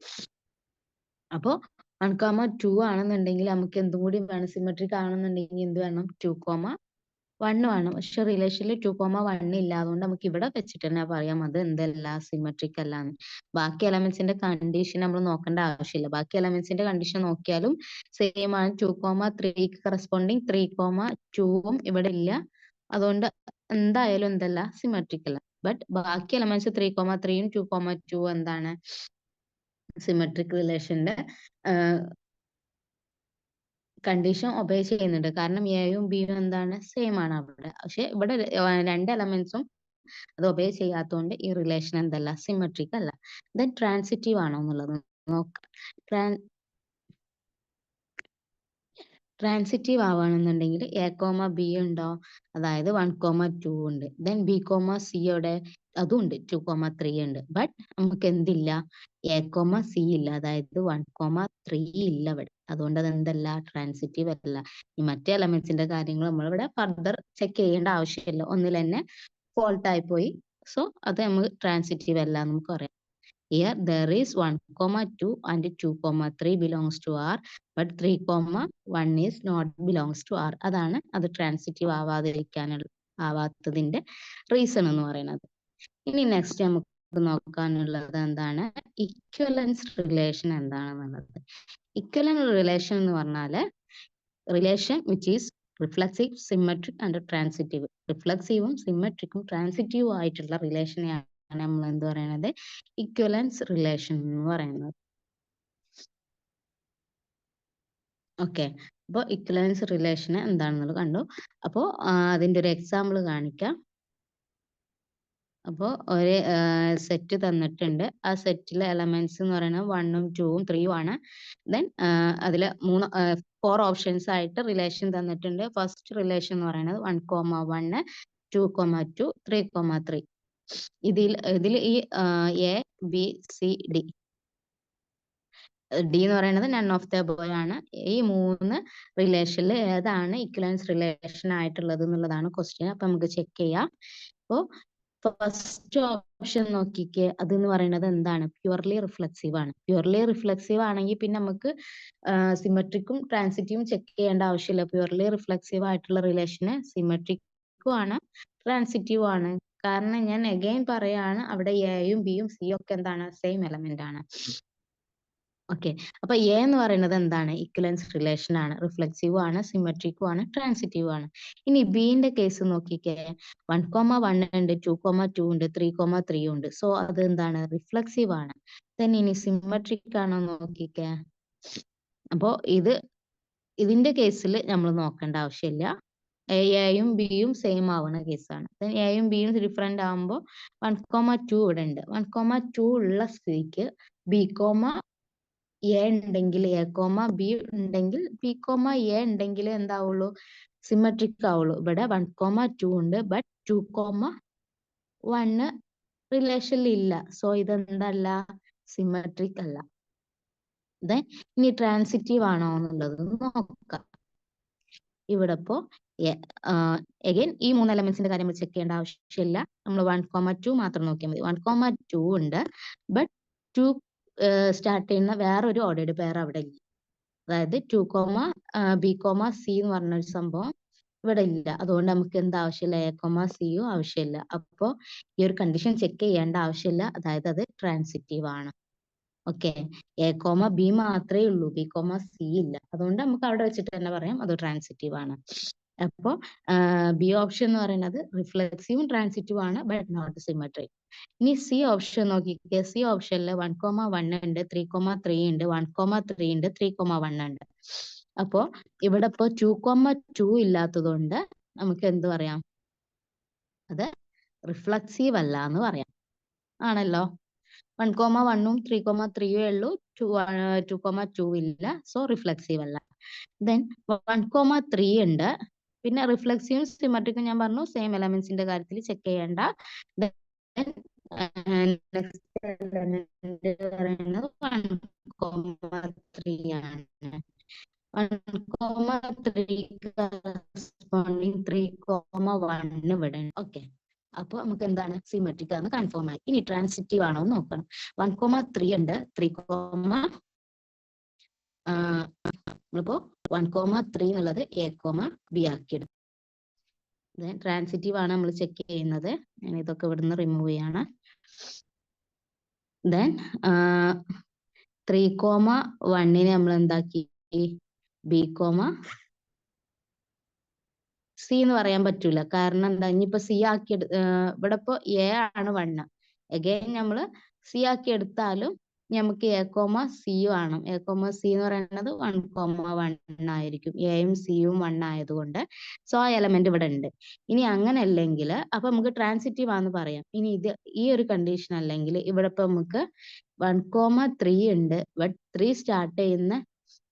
അപ്പോ 1,2 ആണെന്നുണ്ടെങ്കിൽ നമുക്ക് എന്തും കൂടി വേണം? സിമെട്രിക് ആണെന്നുണ്ടെങ്കിൽ എന്ത് വേണം? 2,1 വേണം. പക്ഷെ റിലേഷനിൽ 2,1 ഇല്ല. അതുകൊണ്ട് നമുക്ക് ഇവിടെ വെച്ചിട്ട് തന്നെ പറയാം അത് എന്തല്ല? സിമെട്രിക് അല്ല എന്ന്. ബാക്കി എലമെന്റ്സിന്റെ കണ്ടീഷൻ നമ്മൾ നോക്കേണ്ട ആവശ്യമില്ല. ബാക്കി എലമെന്റ്സിന്റെ കണ്ടീഷൻ നോക്കിയാലും സെയിം ആണ്. 2,3ക്ക് കറസ്പോണ്ടിങ് 3,2ഉം ഇവിടെ ഇല്ല. അതുകൊണ്ട് എന്തായാലും എന്തല്ല? സിമെട്രിക് അല്ല. ബട്ട് ബാക്കി എലമെന്റ്സ് 3,3യും 2,2 എന്താണ്? സിമെട്രിക് റിലേഷന്റെ കണ്ടീഷൻ ഒബേ ചെയ്യുന്നുണ്ട്. കാരണം എയും ബിയും എന്താണ്? സെയിം ആണ് അവിടെ. പക്ഷെ ഇവിടെ രണ്ട് എലമെന്റ്സും അത് ഒബേ ചെയ്യാത്തതുകൊണ്ട് ഈ റിലേഷൻ എന്തല്ല? സിമെട്രിക് അല്ല. ദെൻ ട്രാൻസിറ്റീവ് ആണോ എന്നുള്ളത് നോക്കാം. ട്രാൻസിറ്റീവ് ആവുകയാണെന്നുണ്ടെങ്കിൽ എ കോമ ബി ഉണ്ടോ? അതായത് 1,2 ഉണ്ട്. ദെൻ ബി കോമ സി യുടെ അതും ഉണ്ട്. 2,3 ഉണ്ട്. ബട്ട് നമുക്ക് എന്തില്ല? എ കോമ സി ഇല്ല. അതായത് 1,3 ഇല്ല ഇവിടെ. അതുകൊണ്ട് അത് എന്തല്ല? ട്രാൻസിറ്റീവ് അല്ല. ഈ മറ്റേ എലമെന്റ്സിന്റെ കാര്യങ്ങൾ നമ്മളിവിടെ ഫർദർ ചെക്ക് ചെയ്യേണ്ട ആവശ്യമില്ല. ഒന്നിൽ തന്നെ ഫോൾട്ട് ആയി പോയി. സോ അത് നമുക്ക് ട്രാൻസിറ്റീവ് അല്ല എന്ന് നമുക്ക് പറയാം. Here there is 1,2 and 2,3 belongs to R, but 3,1 is not belongs to R. അതാണ് അത് ട്രാൻസിറ്റീവ് ആവാതിരിക്കാനുള്ള ആവാത്തതിന്റെ റീസൺ എന്ന് പറയുന്നത്. ഇനി നെക്സ്റ്റ് നമുക്ക് നോക്കാനുള്ളത് എന്താണ്, ഇക്വലൻസ് റിലേഷൻ എന്താണെന്നുള്ളത്. ഇക്വലന്റ് റിലേഷൻ എന്ന് പറഞ്ഞാല് relation which is reflexive, symmetric and transitive. റിഫ്ലക്സീവും സിമെട്രിക്കും ട്രാൻസിറ്റീവും ആയിട്ടുള്ള റിലേഷനെയാണ് നമ്മൾ എന്ത് പറയുന്നത്, ഇക്വലൻസ് റിലേഷൻ എന്ന് പറയുന്നത്. ഓക്കെ, അപ്പോൾ ഇക്വലൻസ് റിലേഷൻ എന്താണെന്നുള്ളത് കണ്ടു. അപ്പോൾ അതിന്റെ ഒരു എക്സാമ്പിൾ കാണിക്കാം. അപ്പോൾ ഒരു സെറ്റ് തന്നിട്ടുണ്ട്. ആ സെറ്റിലെ എലമെന്റ്സ് എന്ന് പറയുന്നത് 1ഉം 2ഉം 3ഉം ആണ്. ദെൻ അതിൽ 4 ഓപ്ഷൻസ് ആയിട്ട് റിലേഷൻ തന്നിട്ടുണ്ട്. ഫസ്റ്റ് റിലേഷൻ എന്ന് പറയുന്നത് 1,1, 2,2, 3,3. ഇതിൽ ഈ A B C D, D എന്ന് പറയുന്നത് നൺ ഓഫ് ദ അബോവ് ആണ്. ഈ 3 റിലേഷനിൽ ഏതാണ് ഇക്വലൻസ് റിലേഷൻ ആയിട്ടുള്ളത് എന്നുള്ളതാണ് ക്വസ്റ്റ്യൻ. അപ്പൊ നമുക്ക് ചെക്ക് ചെയ്യാം. അപ്പോൾ ഫസ്റ്റ് ഓപ്ഷൻ നോക്കിക്കേ, അതെന്ന് പറയുന്നത് എന്താണ്, പ്യുവർലി റിഫ്ലക്സീവ് ആണ്. പ്യുവർലി റിഫ്ലക്സീവ് ആണെങ്കിൽ പിന്നെ നമുക്ക് സിമെട്രിക്കും ട്രാൻസിറ്റീവും ചെക്ക് ചെയ്യേണ്ട ആവശ്യമില്ല. പ്യുവർലി റിഫ്ലക്സീവ് ആയിട്ടുള്ള റിലേഷന് സിമെട്രിക്കും ആണ് ട്രാൻസിറ്റീവും ആണ്. കാരണം ഞാൻ അഗൈൻ പറയാണ്, അവിടെ എയും ബിയും സിയും ഒക്കെ എന്താണ്, സെയിം എലമെന്റ് ആണ്. ഓക്കെ, അപ്പൊ എ എന്ന് പറയുന്നത് എന്താണ്, ഇക്വലൻസ് റിലേഷൻ ആണ്, റിഫ്ലക്സീവ് ആണ്, സിമെട്രിക്കും ആണ്, ട്രാൻസിറ്റീവ് ആണ്. ഇനി ബിന്റെ കേസ് നോക്കിക്കേ, 1,1 ഉണ്ട്, 2,2 ഉണ്ട്, 3,3 ഉണ്ട്. സോ അത് എന്താണ്, റിഫ്ലക്സീവ് ആണ്. then ഇനി സിമെട്രിക് ആണോ നോക്കിക്കേ. അപ്പോ ഇതിന്റെ കേസിൽ നമ്മൾ നോക്കേണ്ട ആവശ്യമില്ല. എയും ബിയും സെയിം ആവുന്ന കേസാണ്. എയും ബിയും ഡിഫറെന്റ് ആകുമ്പോൾ 1,2 ഇവിടെ ഉണ്ട്. 1,2 ഉള്ള സ്ഥിതിക്ക് ബി എ ഉണ്ടെങ്കിൽ എ ബി ഉണ്ടെങ്കിൽ ബി എ ഉണ്ടെങ്കിൽ എന്താവുള്ളൂ, സിമെട്രിക് ആവുള്ളൂ. ഇവിടെ 1,2 ഉണ്ട്, ബട്ട് 2,1 റിലേഷനിൽ ഇല്ല. സോ ഇതെന്തല്ല, സിമെട്രിക് അല്ല. ഇനി ട്രാൻസിറ്റീവ് ആണോ എന്നുള്ളത് നോക്കാം. ഇവിടെ ഇപ്പോ അഗൈൻ ഈ 3 എലമെന്റ്സിന്റെ കാര്യം നമ്മൾ ചെക്ക് ചെയ്യേണ്ട ആവശ്യമില്ല. നമ്മൾ 1,2 മാത്രം നോക്കിയാൽ മതി. 1,2 ഉണ്ട്, ബട്ട് 2 സ്റ്റാർട്ട് ചെയ്യുന്ന വേറൊരു ഓർഡേർഡ് പെയർ അവിടെ ഇല്ല. അതായത് 2, ബി, സി എന്ന് പറഞ്ഞൊരു സംഭവം ഇവിടെ ഇല്ല. അതുകൊണ്ട് നമുക്ക് എന്ത് ആവശ്യമില്ല, എ, സിയും ആവശ്യമില്ല. അപ്പോ ഈ ഒരു കണ്ടീഷൻ ചെക്ക് ചെയ്യേണ്ട ആവശ്യമില്ല. അതായത് അത് ട്രാൻസിറ്റീവ് ആണ്. ഓക്കെ, എ, ബി മാത്രമേ ഉള്ളൂ, ബി, സി ഇല്ല. അതുകൊണ്ട് നമുക്ക് അവിടെ വെച്ചിട്ട് തന്നെ പറയാം അത് ട്രാൻസിറ്റീവ് ആണ്. അപ്പോ ബി ഓപ്ഷൻ എന്ന് പറയുന്നത് റിഫ്ലക്സീവും ട്രാൻസിറ്റീവ് ആണ്, ബട്ട് നോട്ട് സിമെട്രിക്. ഇനി സി ഓപ്ഷൻ നോക്കിക്കേ. സി ഓപ്ഷനിൽ 1,1 ഉണ്ട്, 3,3 ഉണ്ട്, 1,3 ഉണ്ട്, 3,1 ഉണ്ട്. അപ്പോ ഇവിടെ ഇപ്പോ 2,2 ഇല്ലാത്തതുകൊണ്ട് നമുക്ക് എന്ത് പറയാം, അത് റിഫ്ലക്സീവ് അല്ല എന്ന് പറയാം. ആണല്ലോ, 1,1ഉം 3,3യും ഉള്ളൂ, 2,2 ഇല്ല. സോ റിഫ്ലക്സീവ് അല്ല. ദെൻ 1,3 ഉണ്ട്. പിന്നെ റിഫ്ലക്സീവും സിമെട്രിക്കും ഞാൻ പറഞ്ഞു, സെയിം എലമെന്റ്സിന്റെ കാര്യത്തിൽ ചെക്ക് ചെയ്യേണ്ട. നെക്സ്റ്റ് എലമെന്റ് പറയുന്നത് 1,3 ആണ്. 1,3 കറസ്പോണ്ടിങ് 3,1 ഇവിടെ. ഓക്കെ, അപ്പൊ നമുക്ക് എന്താണ്, സിമെട്രിക് ആണ്, കൺഫേം ആയി. ഇനി ട്രാൻസിറ്റീവ് ആണോ എന്ന് നോക്കണം. 1,3 ഉണ്ട്, 3, നമ്മളിപ്പോ 1,3 എന്നുള്ളത് എ, ബി ആക്കിയെടുക്കും. ട്രാൻസിറ്റീവ് ആണ് നമ്മൾ ചെക്ക് ചെയ്യുന്നത്. ഞാൻ ഇതൊക്കെ ഇവിടുന്ന് റിമൂവ് ചെയ്യാണ്. ദെൻ 3,1 നമ്മൾ എന്താക്കി, ബി, സി എന്ന് പറയാൻ പറ്റൂല. കാരണം എന്താ, ഇനിയിപ്പോ സി ആക്കി ഇവിടെ ഇപ്പൊ എ ആണ് 1. അഗൈൻ നമ്മള് സി ആക്കി എടുത്താലും നമുക്ക് എ, സി ആണ്. എ, സി എന്ന് പറയുന്നത് 1,1 ആയിരിക്കും. എയും സിയും 1 ആയതുകൊണ്ട്. സോ ആ എലമെന്റ് ഇവിടെ ഉണ്ട്. ഇനി അങ്ങനെ അല്ലെങ്കിൽ അപ്പൊ നമുക്ക് ട്രാൻസിറ്റീവ് ആണെന്ന് പറയാം. ഇനി ഈ ഒരു കണ്ടീഷൻ അല്ലെങ്കിൽ ഇവിടെ ഇപ്പൊ നമുക്ക് 1,3 ഉണ്ട്, ബട്ട് 3 സ്റ്റാർട്ട് ചെയ്യുന്ന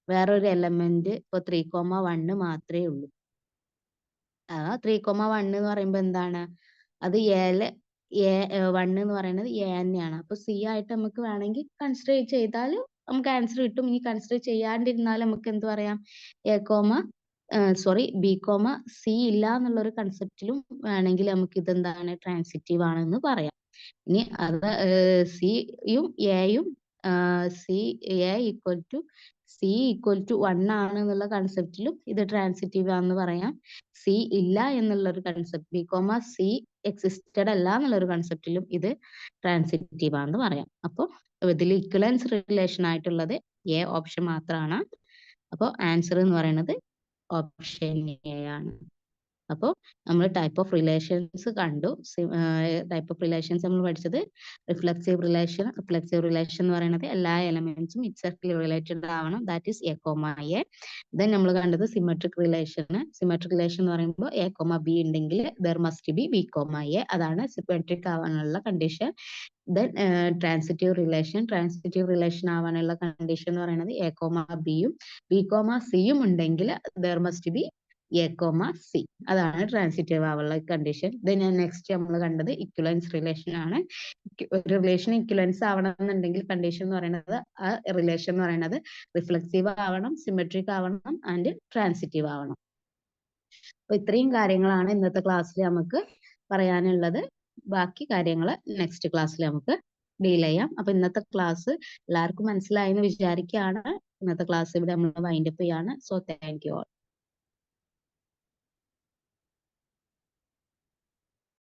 വേറൊരു എലമെന്റ് ഇപ്പൊ 3,1 മാത്രമേ ഉള്ളൂ. 3,1 എന്ന് പറയുമ്പോ എന്താണ്, അത് എ1 എന്ന് പറയുന്നത് എ തന്നെയാണ്. അപ്പൊ സി ആയിട്ട് നമുക്ക് വേണമെങ്കിൽ കൺസിഡർ ചെയ്താൽ നമുക്ക് ആൻസർ കിട്ടും. ഇനി കൺസിഡർ ചെയ്യാണ്ടിരുന്നാൽ നമുക്ക് എന്ത് പറയാം, ബി, സി ഇല്ല എന്നുള്ള ഒരു കൺസെപ്റ്റിലും വേണമെങ്കിൽ നമുക്ക് ഇതെന്താണ്, ട്രാൻസിറ്റീവ് ആണെന്ന് പറയാം. ഇനി അത് സിയും എയും, C, A equal to
C equal to 1 ആണ് എന്നുള്ള കൺസെപ്റ്റിലും ഇത് ട്രാൻസിറ്റീവ് ആണെന്ന് പറയാം. സി ഇല്ല എന്നുള്ള ഒരു concept, B comma C existed അല്ല എന്നുള്ള ഒരു കൺസെപ്റ്റിലും ഇത് ട്രാൻസിറ്റീവ് ആണെന്ന് പറയാം. അപ്പോൾ ഇതിൽ ഇക്വലൻസ് റിലേഷൻ ആയിട്ടുള്ളത് എ ഓപ്ഷൻ മാത്രമാണ്. അപ്പോൾ ആൻസർ എന്ന് പറയുന്നത് ഓപ്ഷൻ എ ആണ്. അപ്പോൾ നമ്മൾ ടൈപ്പ് ഓഫ് റിലേഷൻസ് കണ്ടു. ടൈപ്പ് ഓഫ് റിലേഷൻസ് നമ്മൾ പഠിച്ചത് റിഫ്ലെക്സീവ് റിലേഷൻ. റിഫ്ലെക്സീവ് റിലേഷൻ എന്ന് പറയുന്നത് എല്ലാ എലമെന്റ്സും ഇറ്റ്സെൽഫ്ലി റിലേറ്റഡ് ആവണം, that is A comma A. Then നമ്മൾ കണ്ടത് സിമെട്രിക് റിലേഷൻ. സിമെട്രിക് റിലേഷൻ എന്ന് പറയുമ്പോൾ എ കോമ ബി ഉണ്ടെങ്കിൽ there must be B comma A, അതാണ് സിമെട്രിക് ആവാനുള്ള condition. Then transitive relation. Transitive relation ആവാനുള്ള കണ്ടീഷൻ എന്ന് പറയുന്നത് എ കോമ ബിയും ബി കോമ സിയും ഉണ്ടെങ്കിൽ there must be A comma C, അതാണ് ട്രാൻസിറ്റീവ് ആവുള്ള കണ്ടീഷൻ. ദെൻ നെക്സ്റ്റ് നമ്മൾ കണ്ടത് ഇക്വലൻസ് റിലേഷൻ ആണ്. ഒരു റിലേഷൻ ഇക്വലൻസ് ആവണം എന്നുണ്ടെങ്കിൽ കണ്ടീഷൻ എന്ന് പറയുന്നത് ആ റിലേഷൻ എന്ന് പറയുന്നത് റിഫ്ലെക്സീവ് ആവണം, സിമെട്രിക് ആവണം ആൻഡ് ട്രാൻസിറ്റീവ് ആവണം. അപ്പൊ ഇത്രയും കാര്യങ്ങളാണ് ഇന്നത്തെ ക്ലാസ്സിൽ നമുക്ക് പറയാനുള്ളത്. ബാക്കി കാര്യങ്ങൾ നെക്സ്റ്റ് ക്ലാസ്സിൽ നമുക്ക് ഡീൽ ചെയ്യാം. അപ്പൊ ഇന്നത്തെ ക്ലാസ് എല്ലാവർക്കും മനസ്സിലായെന്ന് വിചാരിക്കുകയാണ്. ഇന്നത്തെ ക്ലാസ് ഇവിടെ നമ്മൾ വൈൻഡപ്പ് ചെയ്യാണ്. So thank you all.